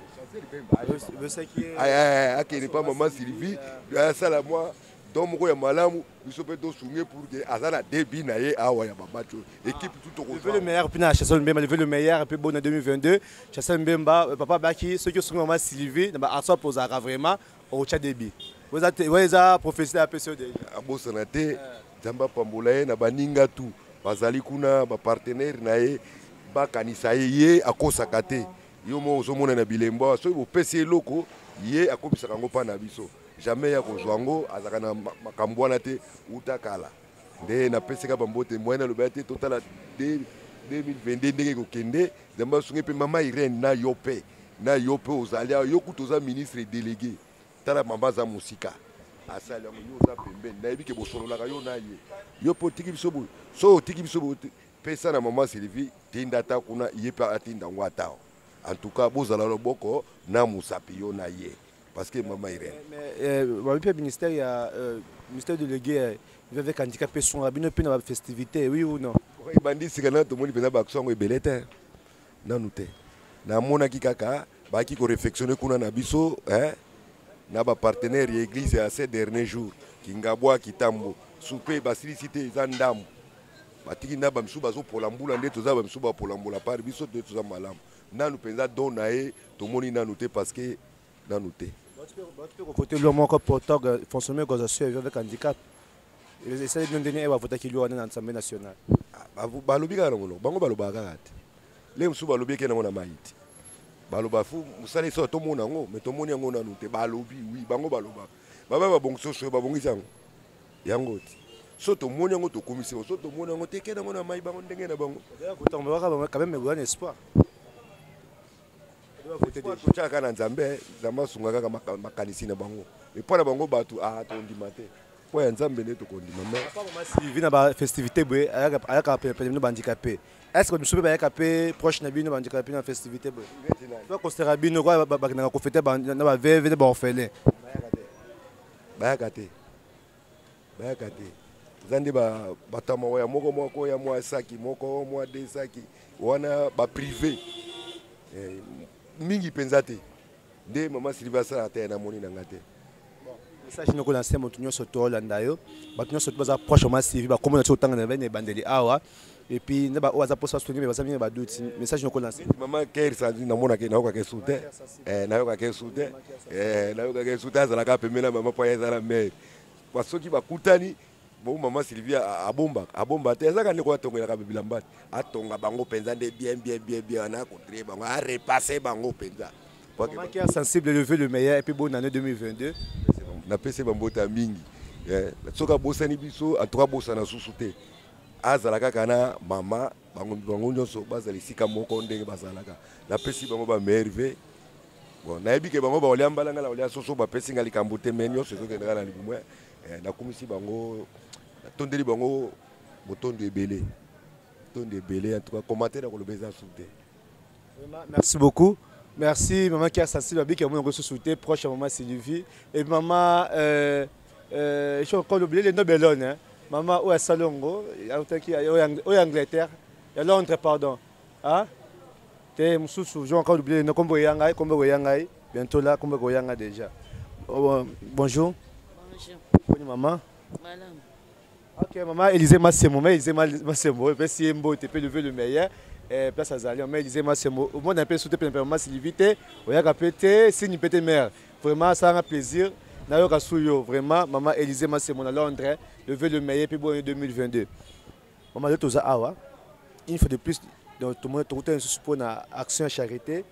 akende pa maman Sylvie asala mwa donc moko ya malamu biso mpe tosunge pour que aza na debi na ye awa ya babacho équipe tout lever le meilleur puis na Chassel Mbemba lever le meilleur et puis bon en 2022 Chassel Mbemba papa baki ceux qui sont maman Sylvie na ba aso posaka vraiment au chat debi vous êtes professeur à PCD abosana te nzamba pambola ye na baninga tu bazali kuna ba partenaire na ye bakanisa ye akosaka te yo mo ozomona na bilembo soki bopesi eloko ye akobisaka yango mpa na biso jamais ya kozwa yango azalaka na makambo wana te utakala nde napesaka bambote moyena aloba te totala 2022 ndenge kokende nzambe asungi mpe mama Irene na yo mpe ozali awa yo kuta oza ministre délégué tala mamba aza mosika asali yango yo oza pembeni nayebi ke bosololaka yo na ye yo mpe otiki biso boye so otiki biso boye pesa na mama Sylvie tinda ata kuna ye mpe atinda yango ata en tout cas bozala loboko na mosapi yo na ye parce que maman Irene mais ministère ya ministère délégué avec handicapé son rabino pe na festivité oui ou non bandi sikana to moni pena bakso ngo ebele te nanu te na mona ki kaka ba ki ko réflexionner kuna na biso na ba partenaire ya église ya ces derniers jours kingabwa kitambo souper basilicité zandamu batiki na ba msuba zo polambula nde toza ba msuba polambula par biso de toza malamu nanu penza dona e to moni nanu te parce que nanu te côté l'homme encore porteur fonctionnaire gozasio avec handicap et ça de donner va voter qui lui en l'Assemblée nationale balobi kana ngolo bango baloba kakati le msuba balobi ke na maiti baloba fu musale so to mona ngo mais to moni ngo nanu te balobi oui bango baloba baba ba bongso so ba bongisa ngo yango ti so to moni ngo to komisi so to moni ngo te ke na ngona mai bango ndenge na bango quand même un espoir totyaka na nzambe nzambe asunga kaka makanisi na bango epo na bango bato tondima te po ya nzambe nde tokondima Sylvie na bafestivité boye ayaka pene bino bandicapé est-ce que misupe bayaka mpe proche na bino bandicapé na festivité boye bakostera bino kwa bakendaka kofete na baveve na baorphelin bayaka te eza nde batama ya moko ya mwa saki moko mwa de saki wana baprivé mingi penza te nde mama Sylvie asala te na moni na nga te message noko na sema moto nyonso tolanda yo bato nyonso baza proche mama Sylvie bakomona ti otanga na bene ebandeli awa et puis ne ba oza posa soutenir mais baza bien baduti message noko na sema mama Ker Sandrine namona ke nayoka ke soute nayoka ke soute azalaka pembeni na mama po ezala mère basoki bakutani bon mama Sylvie abomba te ezaka ndeko atongelaka bilamba atonga bango penza nde bien na contre bango a repasser bango penza maman qui est sensible lever le meilleur et puis bonne année 2022 na pese bambota mingi soka bosani biso en tout cas bosana susu te azalaka kana mama bango nyonso bazali sika moko ndenge bazalaka na pesi bango ba merveille bon nayebi ke bango baolia mbalanga la olia soso bapesi nga likambo te mais nyonso ezokendeka na libumwe nakumisi bango tondeli bango botondo ebele en tout cas commentaire na koloba eza soute merci beaucoup. Merci maman qui a sensible à bien qui a mon soutien proche à maman Sylvie et maman je suis encore oublié les Nobelon hein maman où est Salongo au Angleterre et Londres pardon ah t'es mususu j'ai encore oublié no kombo yanga bientôt là kombo yanga déjà bonjour maman madame ok maman Élisée Massemo et puis si Mbo tu peux lever le meilleur place à Zali, mais disait Massimo, au moins un peu soutenu par maman Sylvie, on a pété, signe pété mère. Vraiment, ça a un plaisir. Nayoka Souyo, vraiment, maman Élisée Massimo à Londres, lever le meilleur puis bon en 2022. Maman de Toza Awa, une fois de plus, dans tout le monde, tout un support na action charité,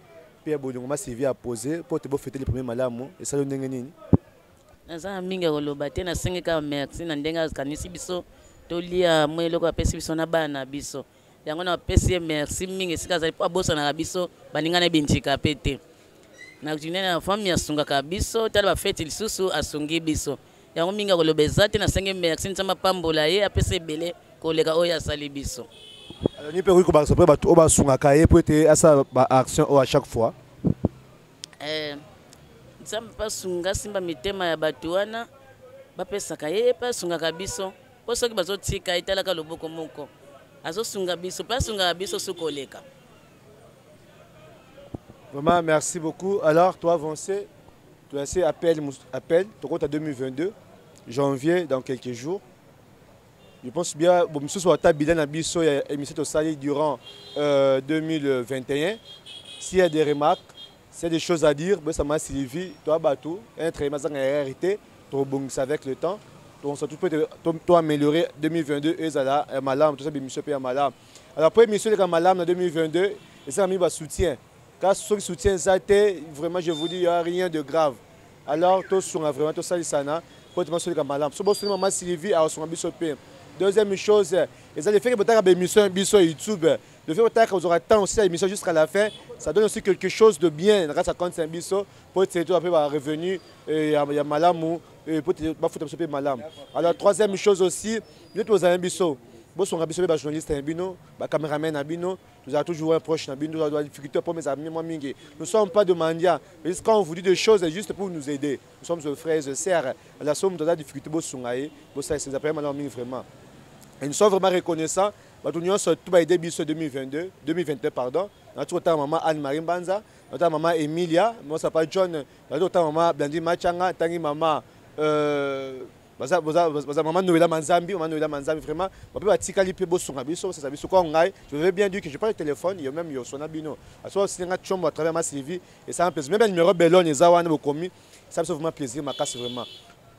puis à Boulongoma Sylvie a posé pour te fêter les premiers malamu et ça le n'engeni. Naza minga kolobate na sengeka merci na ndenga kanisi biso tolia mweloko apesi biso na bana biso. Yango na pesi merci mingi sika za pa bosa na biso baningana binchika pete na junene na famille asunga ka biso tala ba fete lisusu asungi biso yango minga kolobeza te na senge merci nsama pambola ye apesi bele koleka oya sali biso alors ni pe ko ba so pe ba to ba sunga ka ye peut asa ba action à chaque fois nzambe mpe asunga simba mitema ya bato wana bapesaka ye mpe asungaka biso mpo soki bazotika etalaka loboko moko azosunga biso mpe asungaka biso soki oleka. Vraiment, merci beaucoup. Alors, toi, avancé, tu as assez appel, tu comptes à 2022, janvier, dans quelques jours. Je pense bien, bon, ce soit ta bilan à Bisso et émission Sali durant 2021. S'il y a des remarques, s'il y a des choses à dire, ça m'a Sylvie, toi, Batou, un très mazan à hérité, tu rebondis avec le temps. Donc, ça peut améliorer 2022 et ça malam, tout ça, émission paye malam. Alors, pour émission de malam en 2022, et ça a mis un soutien. Quand ceux qui soutiennent ça, vraiment, je vous dis, il n'y a rien de grave. Alors, tout sont vraiment, tout ça, ça pour te mentionner comme malam. Si vous avez maman Sylvie, alors, son ambition paye. Deuxième chose, et ça, le fait que vous avez une émission YouTube, le fait que vous aurez temps aussi à l'émission jusqu'à la fin, ça donne aussi quelque chose de bien. Ça compte un biseau pour être revenu, il y a malam pour te faire malam. Alors, troisième chose aussi, vous avez un biseau. Si vous avez un journaliste, un caméraman, nous avons toujours un proche, nous avons des difficultés pour mes amis. Nous ne sommes pas de mendiants. Mais quand on vous dit des choses, c'est juste pour nous aider. Nous sommes des frères et sœurs. La somme de la difficulté, c'est vraiment. Et nous sommes vraiment reconnaissants. Nous avons tout aidé 2022, pardon. Nous avons maman Anne-Marie Banza, nous avons maman Emilia, moi ça s'appelle John, nous avons maman Blandi Machanga, tangi maman maman Noëlla Manzambi, vraiment. Je veux bien dire que je prends le téléphone, il y a même son abino. À travers ma Sylvie, et ça me plaît. Même le numéro Bellon, les Awan, ça me fait vraiment plaisir, ma casse vraiment.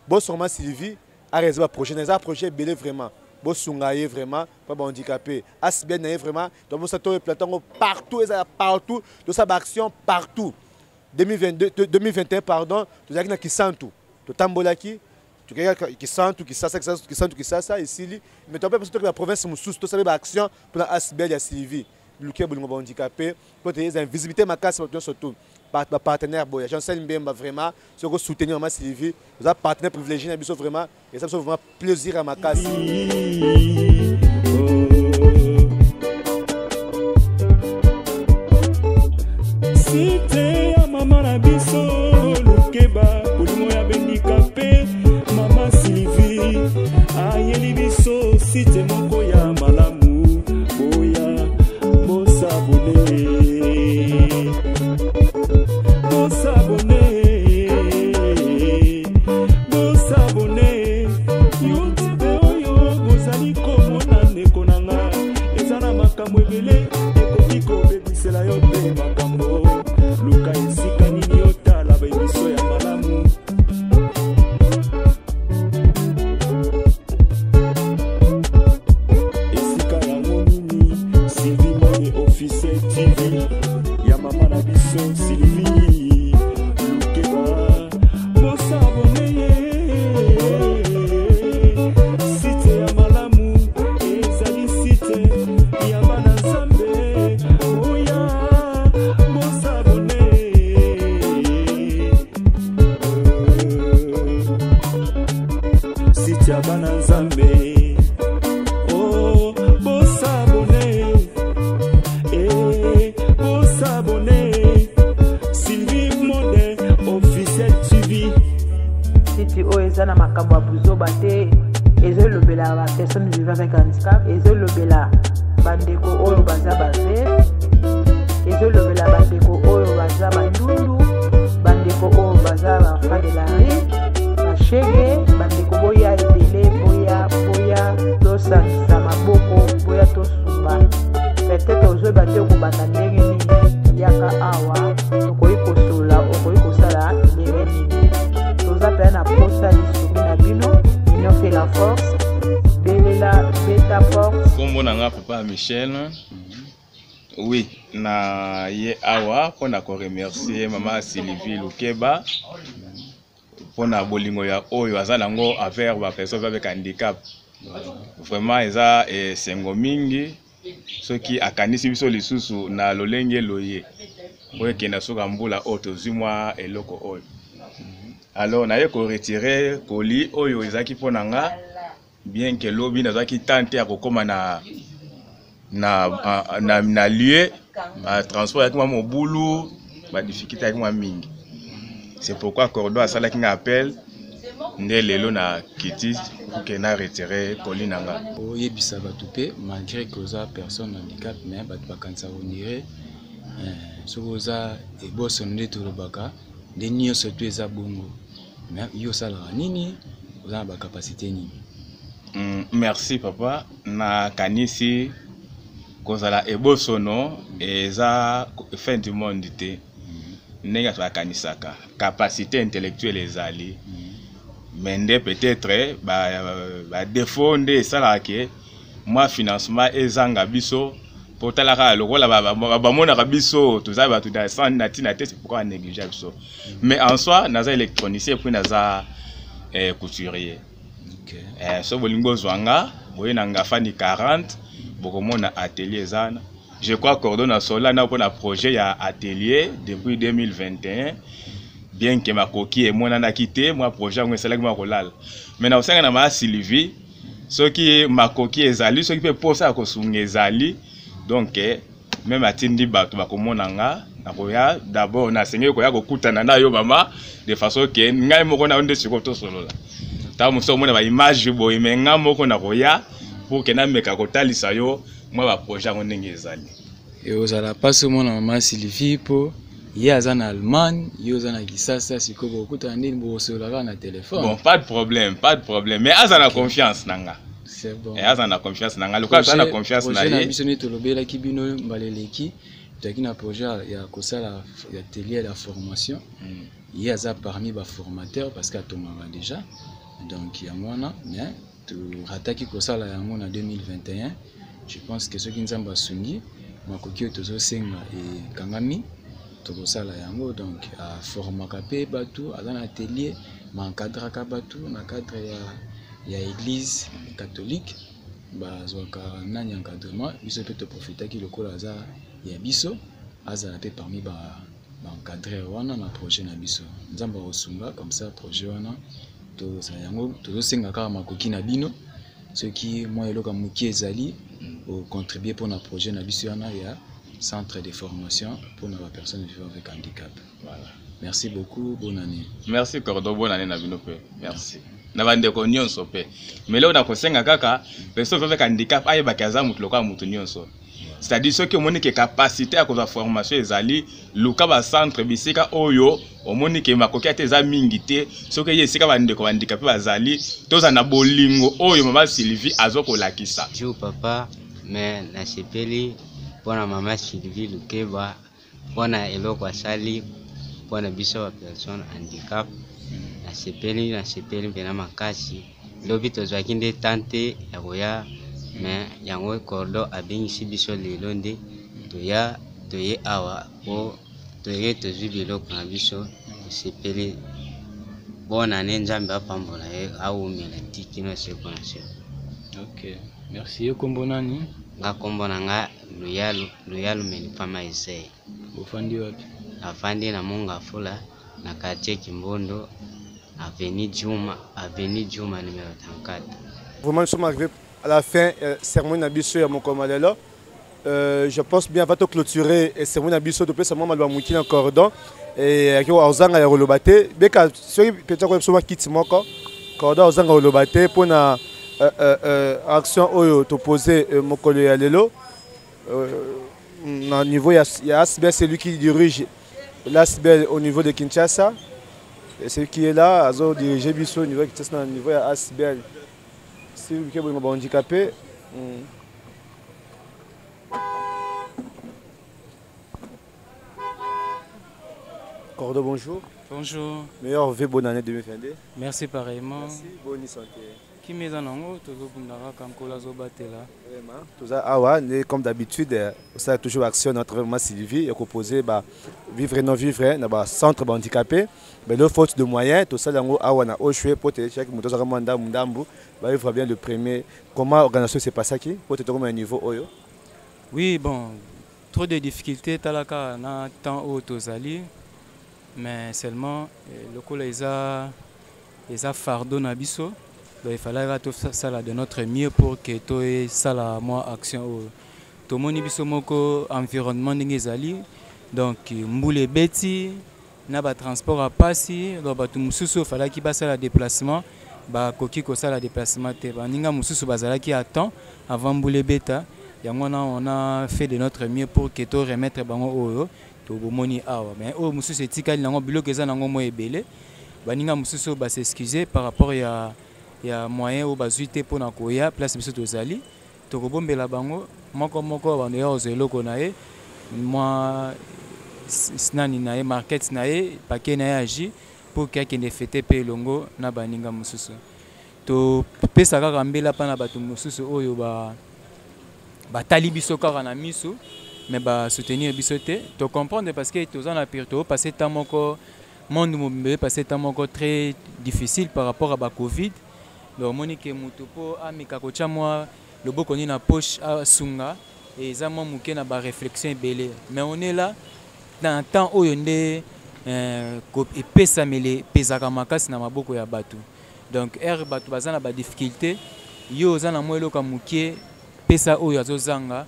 Bon, sur ma Sylvie, a réalisé un projet, un projet belé vraiment. Bon, sungaye vraiment, pas handicapé. Asbien vraiment, donc ça tourne plateau partout, partout, de sa action partout. 2021, pardon, tu as qui sent tout. Tu tambolaki. Qui sent tout, qui ça, ici. Mais tu as pas que la province Moussous, tu as action pour la Asbel et Sylvie. Le qui est handicapé, pour te dire, visibilité ma casse, surtout. Partenaire, Jean-Cel Mbemba, vraiment, si vous soutenez ma Sylvie, vous êtes partenaire privilégié, vraiment, et ça me fait vraiment plaisir à ma casse. C'était à maman la biso, le keba, pour le moyen handicapé. Mama Sylvie, ayeli biso, c'était mon koya malamu, boya, bossa bonnet, YouTube oyo, bozali komona ndeko nanga, ezana makambo ebele, ekoki kobebisela yo pe makambo, luka esika nini otala bebiso ya malamu. Officiel TV, ya mama na biso Sylvie, lukeba, bossa boneye, site ya malamu, ezali site, ya bana nzambe, oya, bossa boneye, site ya bana nzambe. Na makambo ya buzoba te ezolobela ba personnes vivant avec handicap, ezolobela bandeko oyo baza baze, ezolobela bandeko oyo baza bandundu, bandeko oyo baza bafa de la rue, bashege, bandeko boya ebele, boya tosangisa maboko, boya tosumba. Peut-être ozoyeba te kobanda ndenge nini yaka awa, okoki kosola, okoki kosala ndenge nini. Toza na posa lisumi na bino, union fait la force, belela beta force. Kombo nanga papa Michel. Oui, na ye awa pona ko remercier mama Sylvie Lukeba pona bolingo ya oyo azalango envers ba personnes avec handicap. Vraiment eza sengo mingi soki akanisi biso lisusu na lolenge loye. Oyo kenda soka mbula oto zimwa eloko oyo. Alors, naye ko retirer colis oyo ezaki ponanga bien que lobi nazaki tante ya kokoma na lieu transport avec moi mobulu ba difficulté avec moi mingi. C'est pourquoi Cordo a salaki nga appel nde lelo na kiti pour que na retirer kolinanga. Oyebisa bato pe malgré que oza personne handicap mais bato bakanisa onire soki oza eboso nde tolobaka nde nyonso to eza bongo mais yo osalaka nini oza na bacapacité nini? Merci papa na kanisi kozala ebosono eza fin du monde te ndenge bakanisaka capacité intellectuelle ezali mais nde peut-être ba défaut nde esalaka ke mwa financement ezanga biso po talaka lokola bamonaka biso toza bato na ntina te, c'est pourquoi néglige biso. Mais en soi naza électronicien puis naza couturier. So bolingo zwanga boye nanga fani 40 bokomona atelier zana. Je crois Cordo na solana pour un projet ya atelier depuis 2021. Bien que ma coquille et moi n'a quitté, moi projet on est ma rolal. Maintenant on na ma Sylvie, ce qui ma coquille ezali, ce qui peut poser à kosunga ezali. Donc même à tindi bato bakomonanga na koya d'abord na sengé koya kokutana na yo mama de façon que ngai moko na onde sikoto solola. Ta muso mona ba image boy menga moko na koya pour que na meka kotalisa yo moi ba projet on ndenge ezali. Et ozala pas mona mama Sylvie po ye aza na Allemagne, ye oza na Kisasa sikobo okutana ndeni bosolaka na téléphone. Bon, pas de problème. Mais aza na confiance nanga. C'est bon. Et aza na confiance nanga. Luka aza na confiance na ye. Projet na biso ne tolobela ki bino mbaleleki. Taki na projet ya kosala ya atelier la formation. Ye aza parmi ba formateurs parce que atomaka déjà. Donc ya mwana mais to rataki kosala yango na 2021. Je pense que ceux qui nzamba sungi makoki tozo senga et kangami tokosala yango donc a formaka pe bato aza na atelier mancadraka bato na cadre ya église catholique bazwaka nani encadrement biso pe toprofitaki lokola aza ya biso azala pe parmi baencadreur wana na projet na biso nzambe akosunga comme ça projet wana tozala yango tozosenga kaka makoki na bino soki mwa eloko moki ezali ocontribue pour na projet na biso wana ya centre de formation pour les personnes vivant avec handicap. Voilà. Merci beaucoup, bonne année. Merci Cordo, bonne année na bino pe. Merci. Na bande ko nyonso pe. Mais là on a kosenga kaka personne vivant avec handicap aye bakaza mutu loka mutu nyonso. C'est-à-dire ceux qui ont une capacité à cause de la formation ezali luka ba centre bisika oyo omoni ke makoki ateza mingité ceux qui yesika bande ko handicapé bazali toza na bolingo oyo mama Sylvie azoko lakisa. Jo papa mais na sepeli pona mama Sylvie Lukeba pona eloko asali pona biso wa personne handicap na sepeli pena makasi lobi tozwaki nde tante ya koya mais yango Cordo abengisi biso lelo nde toye awa po toye tozwi biloko na biso sepeli bona ne nzambe apambola ye aumela tikino seko na seko. Ok, merci. Yokombo nani? Nga kombo na nga Luyalu Menipama Isei. Ufandi wapi? Afandi na Munga Fula na quartier Kimbondo, avenue Juma numéro 34. Vraiment nous sommes arrivés à la fin cérémonie nabiso ya mokomalelo. Je pense bien va to clôturer cérémonie nabiso de plus moi malwa mukina cordon et ki ozanga ya rolobate beka soki peut-être ko soma kit moko cordon ozanga rolobate pona action oyo to poser mokolo ya lelo au niveau ya Asbel, c'est lui qui dirige l'Asbel au niveau de Kinshasa et celui qui est là azo diriger biso au niveau de Kinshasa au niveau ya Asbel si vous qui est handicapé Cordo, bonjour. Bonjour. Meilleur vœu, bonne année 2022. Merci pareillement. Merci, bonne santé. Qui met en ango, toujours Kankola Zobatela. Vraiment. Tout ça, ah ouais, comme d'habitude, ça a toujours action notre maman Sylvie, et proposé vivre et non vivre, dans centre handicapé, mais le faute de moyens, tout ça, ah ouais, au choix pour te chaque moto ça ramanda mundambu, il faut bien le premier. Comment l'organisation s'est passée qui pour te trouver un niveau oyo? Oui, bon, trop de difficultés, talaka na temps au tozali. Mais seulement le col les a fardeau nabiso donc il fallait tout ça de notre mieux pour que tout ça la moi action tout moni biso moko environnement ngezali donc mboule beti na ba transport à passi donc bato mususu fallait ki basala déplacement ba koki ko sala déplacement te ba ninga mususu bazala ki attend avant boule beta yango on a fait de notre mieux pour que to remettre bango oyo to bomoni awa mais o mususu etikali nango biloko eza nango mo ebele ba ninga mususu ba s'excuser par rapport ya moyen o bazuite pona koya place biso tozali to kobombela bango moko bando ya ozeloko na ye moi snani na ye market na ye paquet na ye agi pour que akende fete pe longo na baninga mususu to pesa kaka mbela pa na bato mususu oyo batali biso kaka na miso mais ba soutenir biso te to comprendre parce que toza na pirto passer temps moko monde mobile passer temps moko très difficile par rapport à ba covid donc monique mutu po amika ko chamwa loboko ni na poche a sunga et ça moi muke na ba réflexion belé mais on est là dans temps oyo nde ko epesa mele pesaka makasi na maboko ya bato donc bato bazana ba difficulté yo zana mwelo ka muke pesa oyo azozanga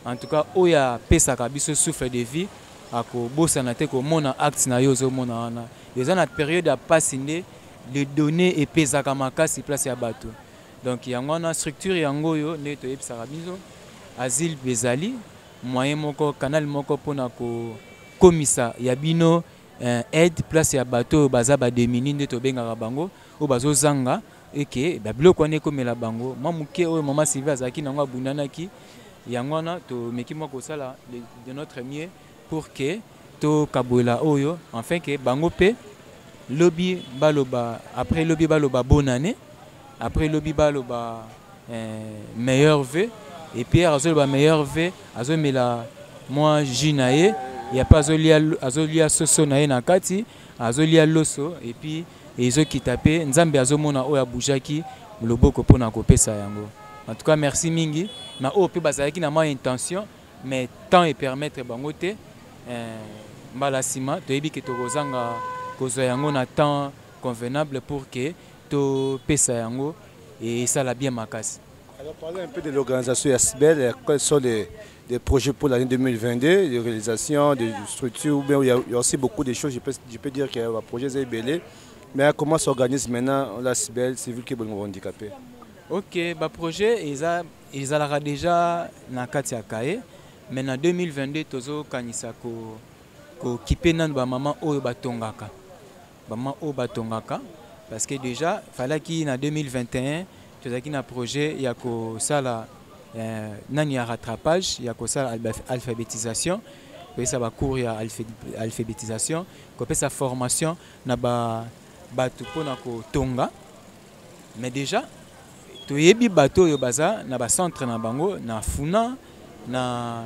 en tout cas oya pesa ka biso souffle de vie ako bosa na te ko mona acte na yo zo mona wana ezana période à passer les données et pesa ka makasi place ya bato donc yango na structure yango yo ne to epesa biso asile bezali moyen moko canal moko pona ko komisa ya bino aide place ya bato baza ba démini nde to benga bango o bazo zanga eke ba biloko ne komela bango mamuke oyo mama Sylvie azaki nango abundanaki yango na to meki moko sala de notre mieux pour que to kabola oyo enfin que bango pe lobby baloba après lobby baloba bonne année après lobby baloba meilleur vœu et puis azoba meilleur vœu azomela moi jinaye il y a pas azolia soso na ye na kati azolia loso et puis ezo kitape nzambe azomona oya bujaki loboko pona kopesa yango en tout cas merci mingi na o pe bazaki na ma intention mais temps et permettre bango te mbala sima to yebi ke to kozanga kozo yango na temps convenable pour que to pesa yango et ça la bien makasi. Alors parlez un peu de l'organisation Yasbel, quels sont les projets pour l'année 2022, de réalisation, de structures, ou bien il y a aussi beaucoup de choses, je peux dire qu'il y a un projet Zébélé, mais comment s'organise maintenant la Yasbel, civil qui est handicapé? Ok, le projet, ils ont déjà dans Katia Kaye, mais en 2022, tozo kanisa ko kipe nan ba maman oyo batongaka. Maman oyo batongaka parce que déjà fallait qu'il en 2021 tozaki na projet ya ko sala nani ya rattrapage ya ko sala alphabétisation ko ça ba cours ya alphabétisation ko pe sa formation na ba batu pona ko tonga mais déjà toyebi bato yo baza na ba centre na bango na Funa na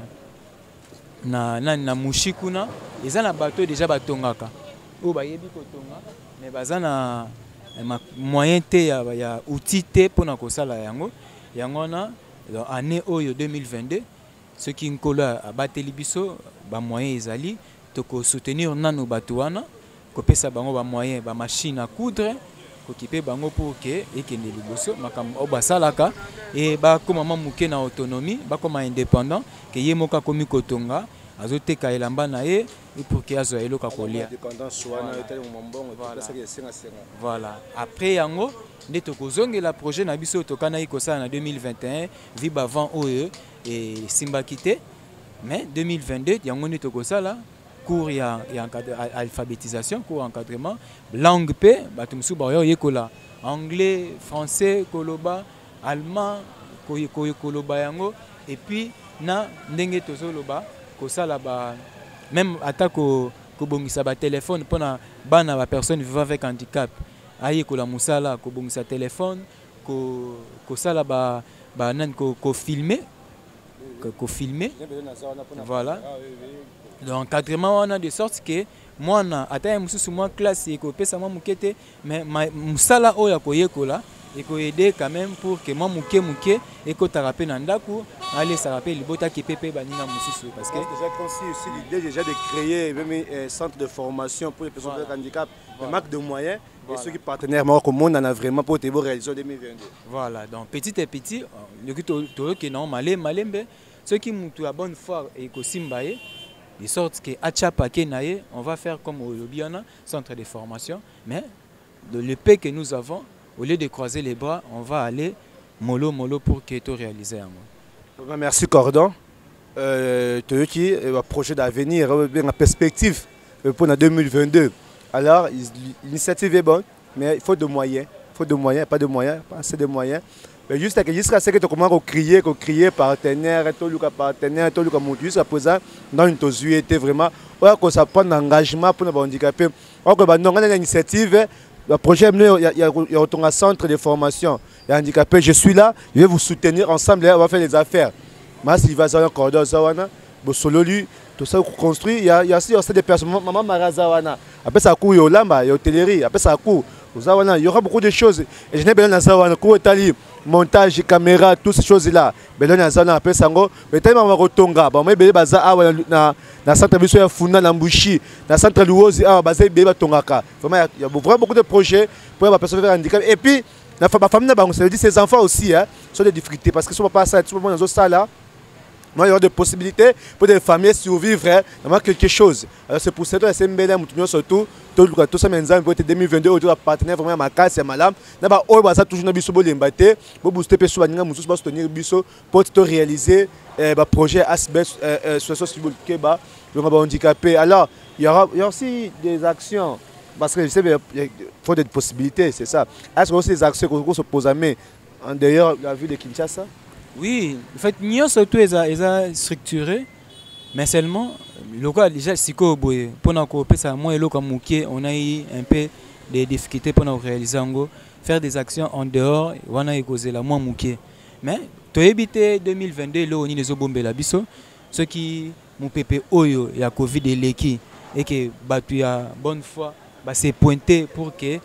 Mushikuna eza na bato déjà batongaka o bayebi ko tonga mais baza na moyen te ya outil te pona ko sala yango na année oyo 2022 ce qui nkola abateli biso ba moyen ezali to ko soutenir nanu bato wana ko pesa bango ba moyen ba machine à coudre ko kipe bango pour que ekende liboso makambo o basalaka et ba koma mamuke na autonomie ba koma indépendant que ye moka komi kotonga azoteka elamba na ye pour que azo eloka kolia voilà après yango nde tokozongela projet na biso tokana ikosala na 2021 viba avant oyo et simbaki te mais 2022 yango nde tokosala cours ya alphabétisation cours encadrement langue pe bato musu ba yekola anglais français koloba allemand koloba yango et puis na ndenge tozoloba kosala ba même attaque ko bongisa ba téléphone pona bana ba personne vivant avec handicap aye ko la musala ko bongisa téléphone ko sala ba nan ko filmer voilà donc encadrement on a de sorte que moi na ata mususu moi classe ko pesa moi mukete mais musala oya ko yekola et ko aider quand même pour que moi muke et ko tarape na ndaku allez ça rappelle libota ki pepe baninga mususu parce que déjà conçu aussi l'idée déjà de créer même un centre de formation pour les personnes avec handicap le manque de moyens et ceux qui partenaires comme monde en a vraiment pour te réaliser en 2022 voilà donc petit à petit le to que non malembe ceux qui mutu à bonne foi et ko simbaye de sorte que à Tchapake naye, on va faire comme au Lobiana, centre de formation, mais le paix que nous avons, au lieu de croiser les bras, on va aller mollo pour que tout réaliser. Merci Cordon. Toyoki, un projet d'avenir, une perspective pour 2022. Alors, l'initiative est bonne, mais il faut de moyens. Il faut de moyens, pas de moyens, pas assez de moyens. Mais jusqu'à ce que tu commences à crier partenaire, tout le partenaire, tout le monde, jusqu'à présent, dans une tosuie était vraiment, on ça prend un engagement pour les handicapés. On a une initiative, le projet, il y a un centre de formation. Les handicapés, je suis là, je vais vous soutenir ensemble, on va faire des affaires. Mais s'il va avoir un cordon, solo lui, tout ça construit, il y a aussi des personnes, maman Marazawana, après ça court, il y a l'amba, il y a l'hôtellerie, après ça court. Il y aura beaucoup de choses. Et je n'ai pas besoin montage, caméra, toutes ces choses-là. Mais là, on a appelé ça. Mais tellement on va retonga. On va baza na centre de ya Funa na Mbushi, na centre de Luozi baza beba tongaka. Vraiment il y a vraiment beaucoup de projets pour les personnes avec handicap. Et puis la famille na bango, ça veut dire ces enfants aussi sont des difficultés parce que si on pas ça, tout le monde dans ça là. Moi, il y aura des possibilités pour des familles survivre, il quelque chose. Alors c'est pour ça que c'est bien, surtout, tout ça, maintenant, pour 2022, autour de partenaire vraiment ma casse, malam. N'a pas ça toujours biso bolembaté, pour booster personne, pour soutenir biso, pour réaliser projet Asbest social civil Keba, le handicapé. Alors, il y aura aussi des actions. Parce que je sais qu'il faut des possibilités, c'est ça. Est-ce qu'il y a aussi des actions qu'on se pose à main en dehors de la ville de Kinshasa? Oui, en fait, nous surtout ils structuré, mais seulement local déjà si pour nous coopérer ça moi et local on a eu un peu de difficultés pour nous réaliser faire des actions en dehors on a causé la moins mouké. Mais to éviter 2022 là on y les obombe la biso ceux qui mon pépé oyo il y a Covid et leki et que batu ya bonne foi c'est pointé pour que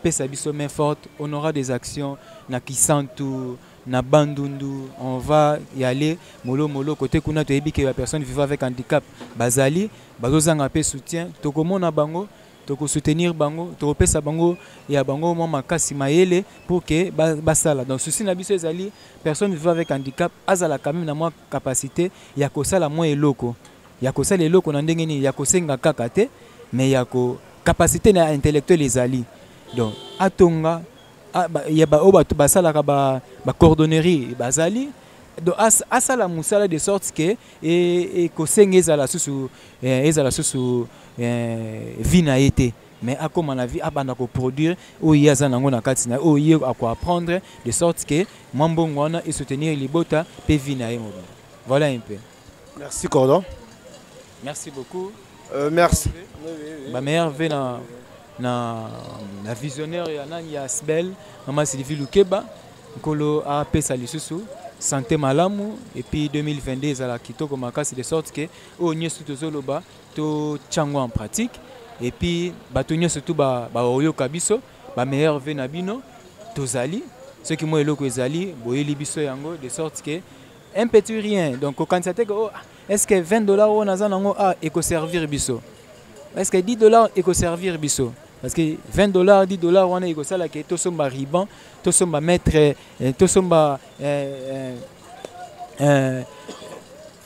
pesa biso main forte on aura des actions na Kisantu na Bandundu, on va y aller molo côté kuna to ebi que la personne vivant avec handicap bazali bazozanga pe soutien tokomona bango toko soutenir bango to pesa bango ya bango mo makasi mayele pour que basala donc ceci na biso ezali personne vivant avec handicap azala quand même na moi capacité ya kosala mo eloko ya kosala eloko na ndenge ni ya kosenga kaka te mais ya ko capacité na intellectuelle ezali donc atonga il y a ba cordonnerie bazali donc asala musala de sorte que et kosenga ezala susu vina été mais à comment la vie abanda ko produire ou il y a zanango na katina ou il y a quoi apprendre de sorte que mambongo wana et soutenir libota pe vina voilà un peu. Merci Cordon. Merci beaucoup. Merci. Ma mère vient na visionnaire ya Asbel maman Sylvie Lukeba kolo a pesa lisusu santé malamu et puis 2022 za la kitoko makasi de sorte que o nyesu tozoloba to chango en pratique et puis bato nyesu tout ba oyo kabiso ba meilleur vena bino tozali ce qui moi eloko ezali boyeli biso yango de sorte que un petit rien donc quand ça que est-ce que $20 on a zanango éco servir biso est-ce que $10 éco servir biso parce que $20 $10 on a éco ça là que tout somba riban tout somba mettre tout somba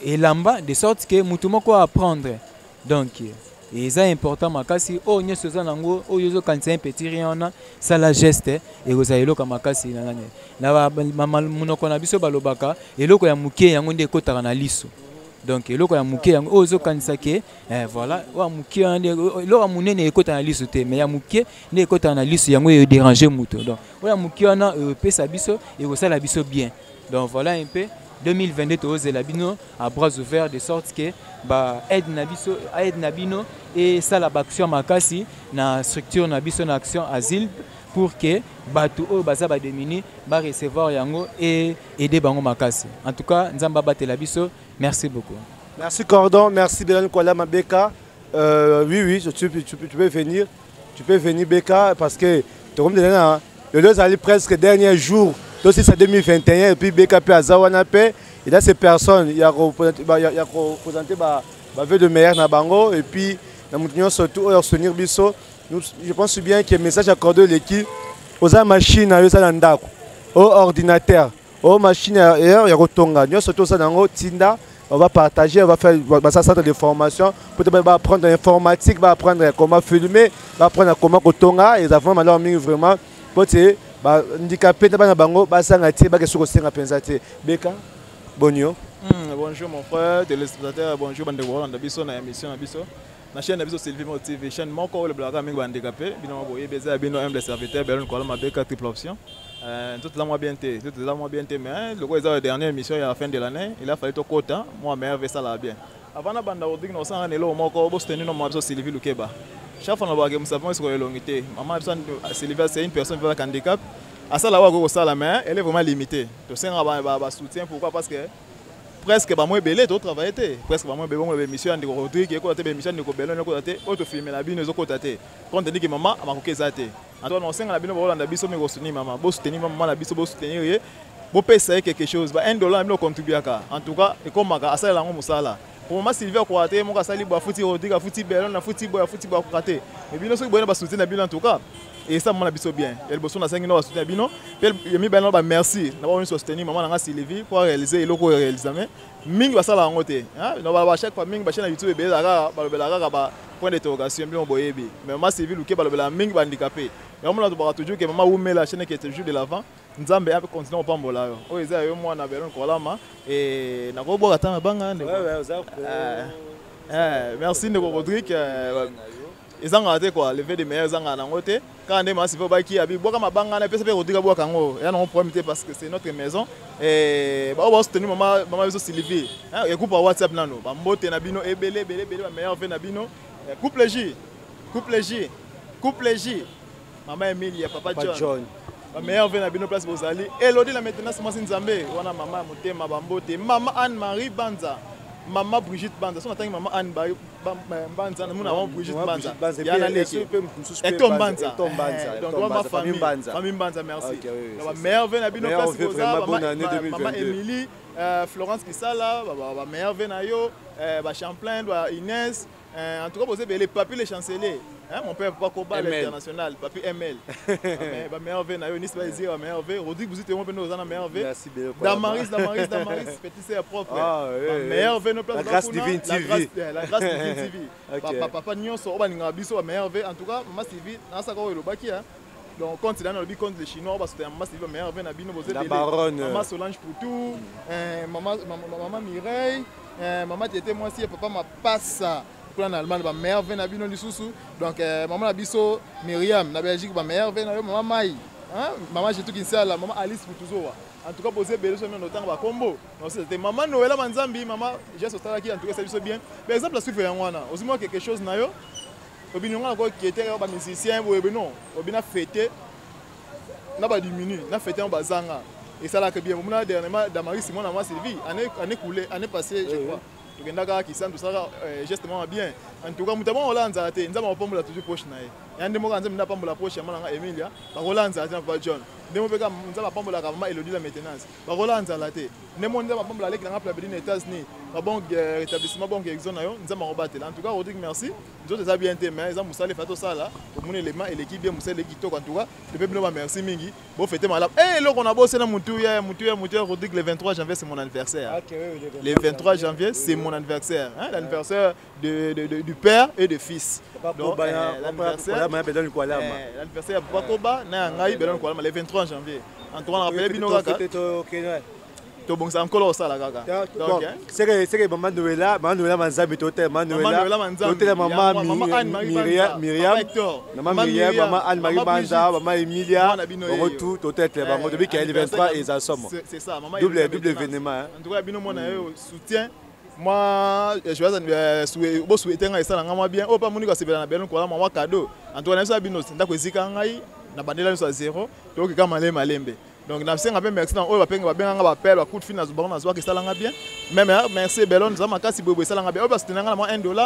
et lamba de sorte que mutumo ko apprendre donc et c'est important makasi o nyeso zanango o yozo kanisa un petit rien on a ça la geste et vous avez lo makasi na mama munoko na biso balobaka eloko ya muke yango nde kotaka na liso donc eloko ya muke yango ozo kanisa ke voilà wa muke eloko munene ekota na liso te mais ya muke nde ekota na liso yango e déranger muto donc wa muke wana pesa biso et ko sala biso bien donc voilà un peu 2022 tozela la bino à bras ouverts de sorte que aide na bino et ça la action makasi na structure na biso na action asile pour que batu o baza ba démuni ba recevoir yango et aider bango makasi. En tout cas nzamba batela biso, merci beaucoup. Merci Cordon, merci Belen Kola Mabeka. Oui, tu peux venir. Tu peux venir Beka parce que le 2 allait presque dernier jour. Donc c'est 2021 et puis BKP à Zawanape. Et là ces personnes, il y a représenté vœu de meilleur na bango et puis nous surtout soutenir biso. Je pense bien que le message accordé l'équipe aux machines à aux ordinateurs, aux machines à rotonga. Nous surtout ça dans tinda on va partager, on va faire un centre de formation. Peut-être on va apprendre l'informatique, on va apprendre comment filmer, on va apprendre comment cotonga. Et avant, alors, vraiment, peut-être, handicapé, bango, basangati, bakesuko senga penzati. Beka, bonjour. Bonjour mon frère, téléspectateur, bonjour bande Rwanda biso na émission na biso. Na chaîne na biso Sylvie TV, chaîne moko le blaga mingi handicapé, bino boye beza bino humble serviteur, belon ko la beka triple option. Toute la mois bien té, toute la mois bien té mais le quoi la dernière émission à la fin de l'année, il a fallu to quota, moi meilleur ça là bien. Avant na banda Rodrigue no sanga nelo moko bo soutenir no biso Sylvie Lukeba. Chaque fois na ba ke savons sur longité. Maman Sylvie c'est une personne avec handicap. À ça là où ça la main, elle est vraiment limitée. To senga ba soutien pourquoi parce que presque ba moi belé to travailler presque ba moi belé on émission de Rodrigue qui ko ta émission de ko belé ko ta auto filmer la bino zo ko ta te quand dit que maman ma ko kezate Antoine on senga la bino ba Rolanda biso me ko soutenir maman bo soutenir maman la biso bo soutenir bo pesa quelque chose ba $1 me contribuer ka en tout cas et comme maka asala ngo musala pour moi Sylvie ko ate mo ka sali ba futi Rodrigue futi belé na futi ba ko kate mais bino so bo ba soutenir bino en tout cas et ça m'a biso bien elle bosso na 5 ans soutenir bino yemi beno ba merci na ba soutenir maman na Sylvie pour réaliser et loko réaliser mais mingi basala ngote hein no ba chaque fois mingi ba chaîne YouTube be la ba point d'interrogation bien boyebi mais maman Sylvie Luke ba la mingi ba handicapé et on m'a toujours que maman oumé la chaîne qui était toujours de l'avant nzambe a continuer pambola yo o eza yo mwana belon kolama et na ko boka tanga banga merci Ndeko Rodrigue ils ont raté quoi, lever des meilleurs en angoté. Quand on est massif au baki, abi boka mabanga na pesa pe Rodrigue boka kango. Ya non problème parce que c'est notre maison et ba on va soutenir maman biso Sylvie. Hein, et coupe WhatsApp nano. Ba mbote na bino ebele ba meilleur ve na bino. Couple J. Maman Emilia, papa John. Ba meilleur ve na bino place bozali. Elodie la maintenance moi Nzambe. Wana maman motema ba mbote. Maman Anne-Marie Banza. Maman Brigitte Banza, son attend maman Anne Banza, nous avons Brigitte Banza. Il y a la leki. Et Tom Banza. Donc ma famille Banza, merci. La meilleure veine à Bino place maman Émilie, Florence Kisala, la meilleure veine à yo, Champlain, Inès. En tout cas, vous avez les papiers, les chanceliers. Mon père Papa Koba, l'international, papi ML. Ma meilleure veine à yo, Nice Baïzir, ma meilleure veine. Rodrigue, vous êtes mon père, nous avons meilleure veine. Damaris, petit c'est propre. Ma meilleure veine, la grâce divine TV. La grâce divine TV. Papa Nyon, so oba ninga biso, ma meilleure veine. En tout cas, maman Sylvie, dans sa go elobaki. Donc quand il a dans le contre les Chinois, parce que maman Sylvie, ma meilleure veine à Bino, vous êtes la baronne. Maman Solange Poutou, maman Mireille, maman Tété, moi aussi, papa m'a passé. En Allemagne, ma mère vient à Bino Lissousou. Donc, maman Abisso, Myriam, na Belgique, ma mère vient à maman Maï. Maman, j'ai tout qui sait là, maman Alice Poutuzoa. En tout cas, posé Bélo sur notre temps, combo. Donc, c'était maman Noël Manzambi, maman, j'ai ce stade qui, en tout cas, ça bien. Par exemple, la suite, il y a aussi moi quelque chose, nayo. Obino, qui était un musicien, ou non, Obina fêté, n'a pas diminué, n'a fêté en bazanga. Et ça, là, que bien, mon dernièrement, Damaris Simon, maman Sylvie, année coulée, année passée, je crois. Qui sent tout ça gestement bien. En tout cas, nous avons Hollande, nous avons pas toujours proche. Il y a des moments où nous n'avons pas la proche, Emilia, Hollande, pas John. Nous avons pas la maman Elodie la maintenance. Hollande, nous avons pas la États-Unis. Bon rétablissement, bon exon, nous avons rebattu. En tout cas, Rodrigue, merci. Nous avons bien été, mais nous avons fait ça là. Pour mon élément et l'équipe bien, nous avons l'équipe. En tout cas, le peuple nous merci Mingi. Bon, fêtez malade. Et là, on a bossé dans Moutouya, Rodrigue, le 23 janvier, c'est mon anniversaire. Le 23 janvier, c'est mon anniversaire. L'anniversaire du père et du fils. Donc, l'anniversaire de Papa Koba, le 23 janvier. En tout cas, on rappelle Bino Kaka. Bon, c'est encore ça là, Kaka. C'est que maman Noëlla, Manzabi, maman Myriam, maman Anne-Marie Banza, maman Emilia, on retrouve peut-être depuis qu'elle est 23 et ça somme. C'est ça, double événement. En tout cas, Bino mon soutien. Moi, je vais souhaiter que ça soit bien. Oh, pas mon gars, c'est bien, moi cadeau. En tout cas, ça Bino, c'est d'accord, c'est quand na bandela sur 0, donc quand malembe. Donc, nous avons un merci dans eux, nous avons un appel, un coup de fil, nous avons que ça l'a bien. Mais merci, Bellon, nous avons un cas si vous ça l'a bien. Parce que nous avons $1, nous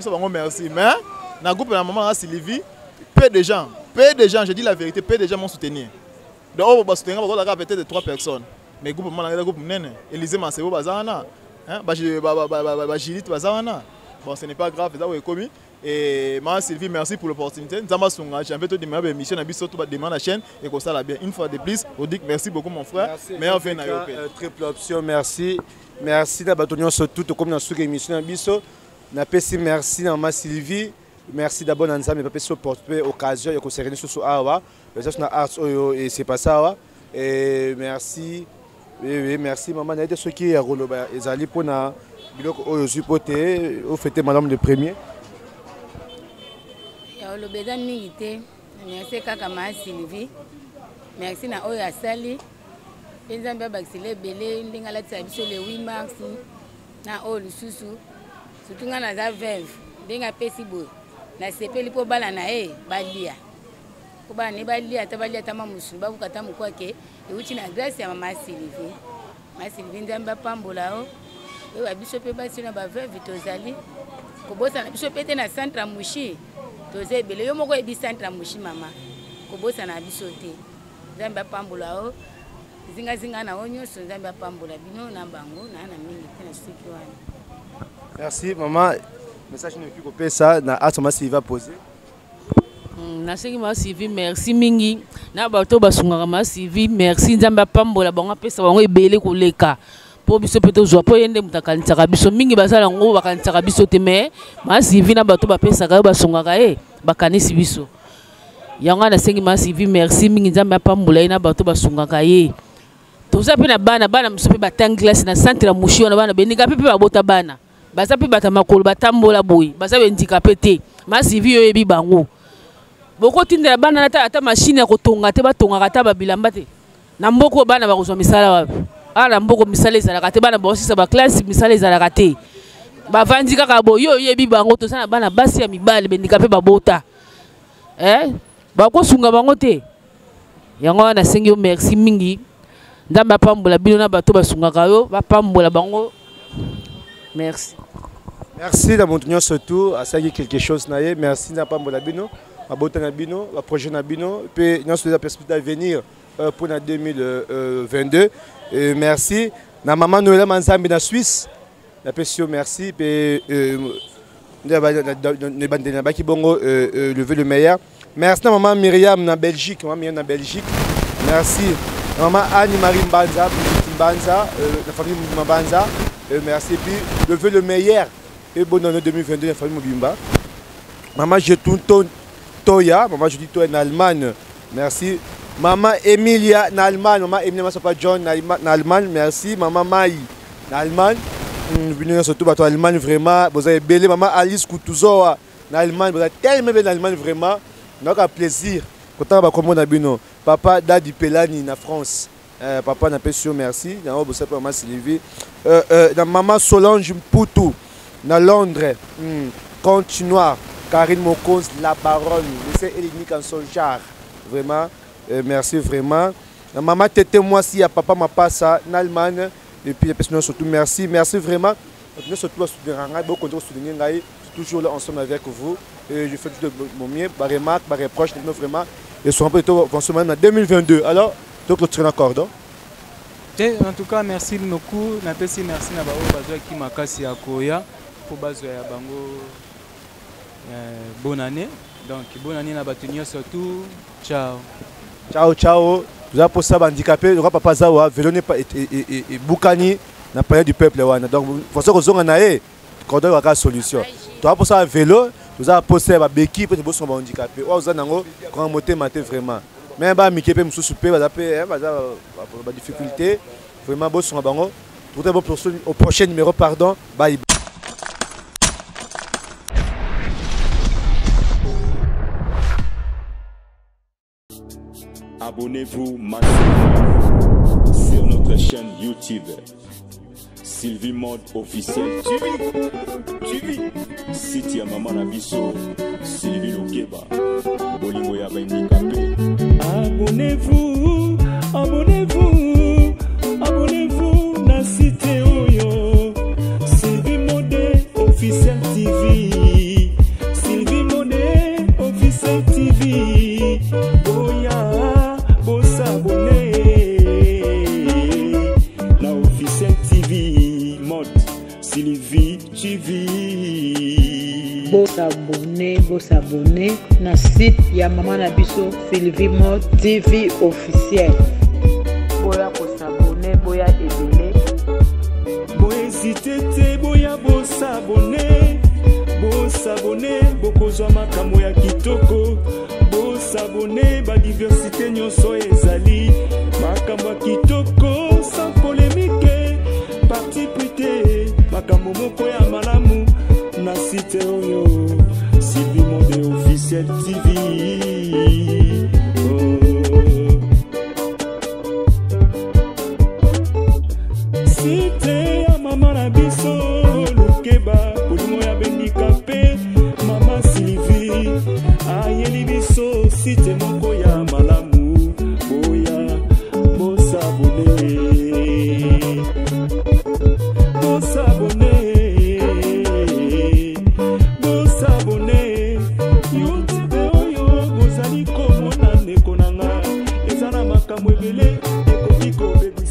avons merci. Mais, dans le groupe, la maman Sylvie, peu de gens, je dis la vérité, peu de gens m'ont soutenu. Donc, on va soutenir peut-être 3 personnes. Mais le groupe, le groupe, Élisée Massebo, Bazana, Gilite, Bazana. bon, ce n'est pas grave, ça est commis. Et Maman Sylvie, merci pour l'opportunité. Nous avons j'ai fait une émission, nous avons la chaîne et comme ça la bien. Une fois de plus, on dit merci beaucoup mon frère. Merci. Triple option, merci. Merci d'avoir surtout comme dans cette émission. Merci Maman Sylvie. Merci d'abord à Nzambe pour l'occasion de se réunir sur Awa. Et c'est pas ça. Et merci. Merci maman. Il y a ceux qui ont été pour nous supporter au fêter madame le premier. Merci kaka Maman Sylvie. Merci na oyo asali. Nzambe bakisile belé ndingala tsabiso le 8 mars na oyo lisusu. Surtout nga na za veuve. Ndinga pesi boy. Na sepeli po bala na balia. Ko bala ne balia tama musu ba kukata mukwake. Euti na grâce ya Maman Sylvie. Maman Sylvie Nzambe pambola o. Ewa biso pe basi na ba veuve tozali. Ko bosa na biso pete na centre mushi. Toze belé yo moko e bi centre mushi mama. Ko bosa na biso te. Nzambe pambola o. Zinga na onyo so Nzambe pambola bino na bango na mingi tena siki wana. Merci maman. Message ne plus que ça na Maman Sylvie va poser. Na sengi Maman Sylvie merci mingi. Na bato basunga Maman Sylvie merci Nzambe pambola bango pesa bango ebele koleka. Po biso peto zo po yende mutakanisa biso mingi basala ngo bakanisa biso te mais Maman Sylvie na bato bapesa ka basunga ka bakanisi biso. Yanga na sengi Maman Sylvie merci mingi Nzambe pambola na bato basunga ka toza pe na bana musope batang classe na centre ya mushi na bana benika pe babota bana baza pe bata makolo batambola boy baza handicapé te Maman Sylvie yo yebi bango boko tindela bana ata machine ya kotonga te batonga kata babilamba te na mboko bana bakozwa misala wapi na mboko misala ezalaka te bana bosisa ba classe misala ezalaka te bavandi kaka boy yo yebi bango toza na bana basi ya mibale benika pe babota bakosunga bango te yango na sengi yo merci mingi Nzambe pambola bino na bato basungaka yo bapambola bango. Merci. Merci na montunyo surtout à ça quelque chose na merci na pambola bino abota na bino ba projet na bino pe nyonso la perspective d'avenir pour na 2022 merci na maman Noël Manzambe na Suisse la pesio merci pe ne bandena ba ki bongo lever le meilleur merci na maman Myriam na Belgique merci maman Annie-Marie Mbanza, la famille Mbanza, merci. Puis, lever le meilleur et bonne année 2022, la famille Mobimba. Maman Jetun Toya, maman Judith Toya en Allemagne, merci. Maman Emilia en Allemagne, maman Emilia Papa John en Allemagne, merci. Maman Maï en Allemagne, venez surtout en Allemagne, vraiment. Vous avez belé, maman Alice Koutuzoa en Allemagne, vous êtes tellement belle en Allemagne, vraiment. Donc, un plaisir. Quand on va bino. Papa Dadi Pelani na France. Papa n'a pas su merci. Maman Sylvie. Maman Solange Mpoutou na Londres. Continuar. Karine Mokonz, la baronne. Lycée Hélénique en son genre. Vraiment. Merci vraiment. Maman Tété moi si à papa m'a pas ça en Allemagne. Et puis surtout merci. Merci vraiment. Nous surtout à soutenir. Toujours là ensemble avec vous. Et je fais tout mon mieux. Par remarque, par reproche, vraiment. Et sont plutôt consommés en 2022. Alors, donc le train accord. En tout cas, merci beaucoup. Merci à Bazo qui m'a cassé à Koya pour Bazo et Bango. Bonne année. Donc, bonne année à Batunio surtout. Ciao. Ciao. Vous avez posé ça handicapé. Le papa Zawa, Véloné et Boukani, n'a pas du peuple. Donc, pour ça que vous avez une solution. Tu as posé ça à vélo. Vous avez posé à Béki pour que vous soyez handicapés. Vous avez un moté vraiment. Mais si vous avez des difficultés, vraiment, vous soyez au prochain numéro. Pardon. Bye. Abonnez-vous massivement sur notre chaîne YouTube. Sylvie Mode officiel. Tu vis. Siti ya Maman Nabiso. Sylvie Lokeba. Bolingo ya handicapé. Abonnez-vous. Abonnez-vous. Na site oyo. Sylvie Mode officiel TV. Sylvie Mode officiel TV. Boya. Bossa abonné. La officiel TV. Sylvie TV. s'abonner na site ya maman na biso Sylvie Mo TV officiel. Boya ko s'abonner, boya ebele. Boya hésiter te, boya bo s'abonner. Bo s'abonner, bokozwa makambo ya kitoko. Bo s'abonner, ba diversité nyonso ezali. Makambo ya kitoko, sans polémique. Parti prité, makambo moko ya malamu. Na site oyo, Sylvie Mo officiel TV. Site ya mama na biso Lukeba, polimo ya bendikape. Mama Sylvie ayeli biso site moko ya malamu. Boya bo s'abonner, bo s'abonner, bo s'abonner. YouTube oyo bozali komona ndeko nanga ezana makambo ebele ekoki kobebisa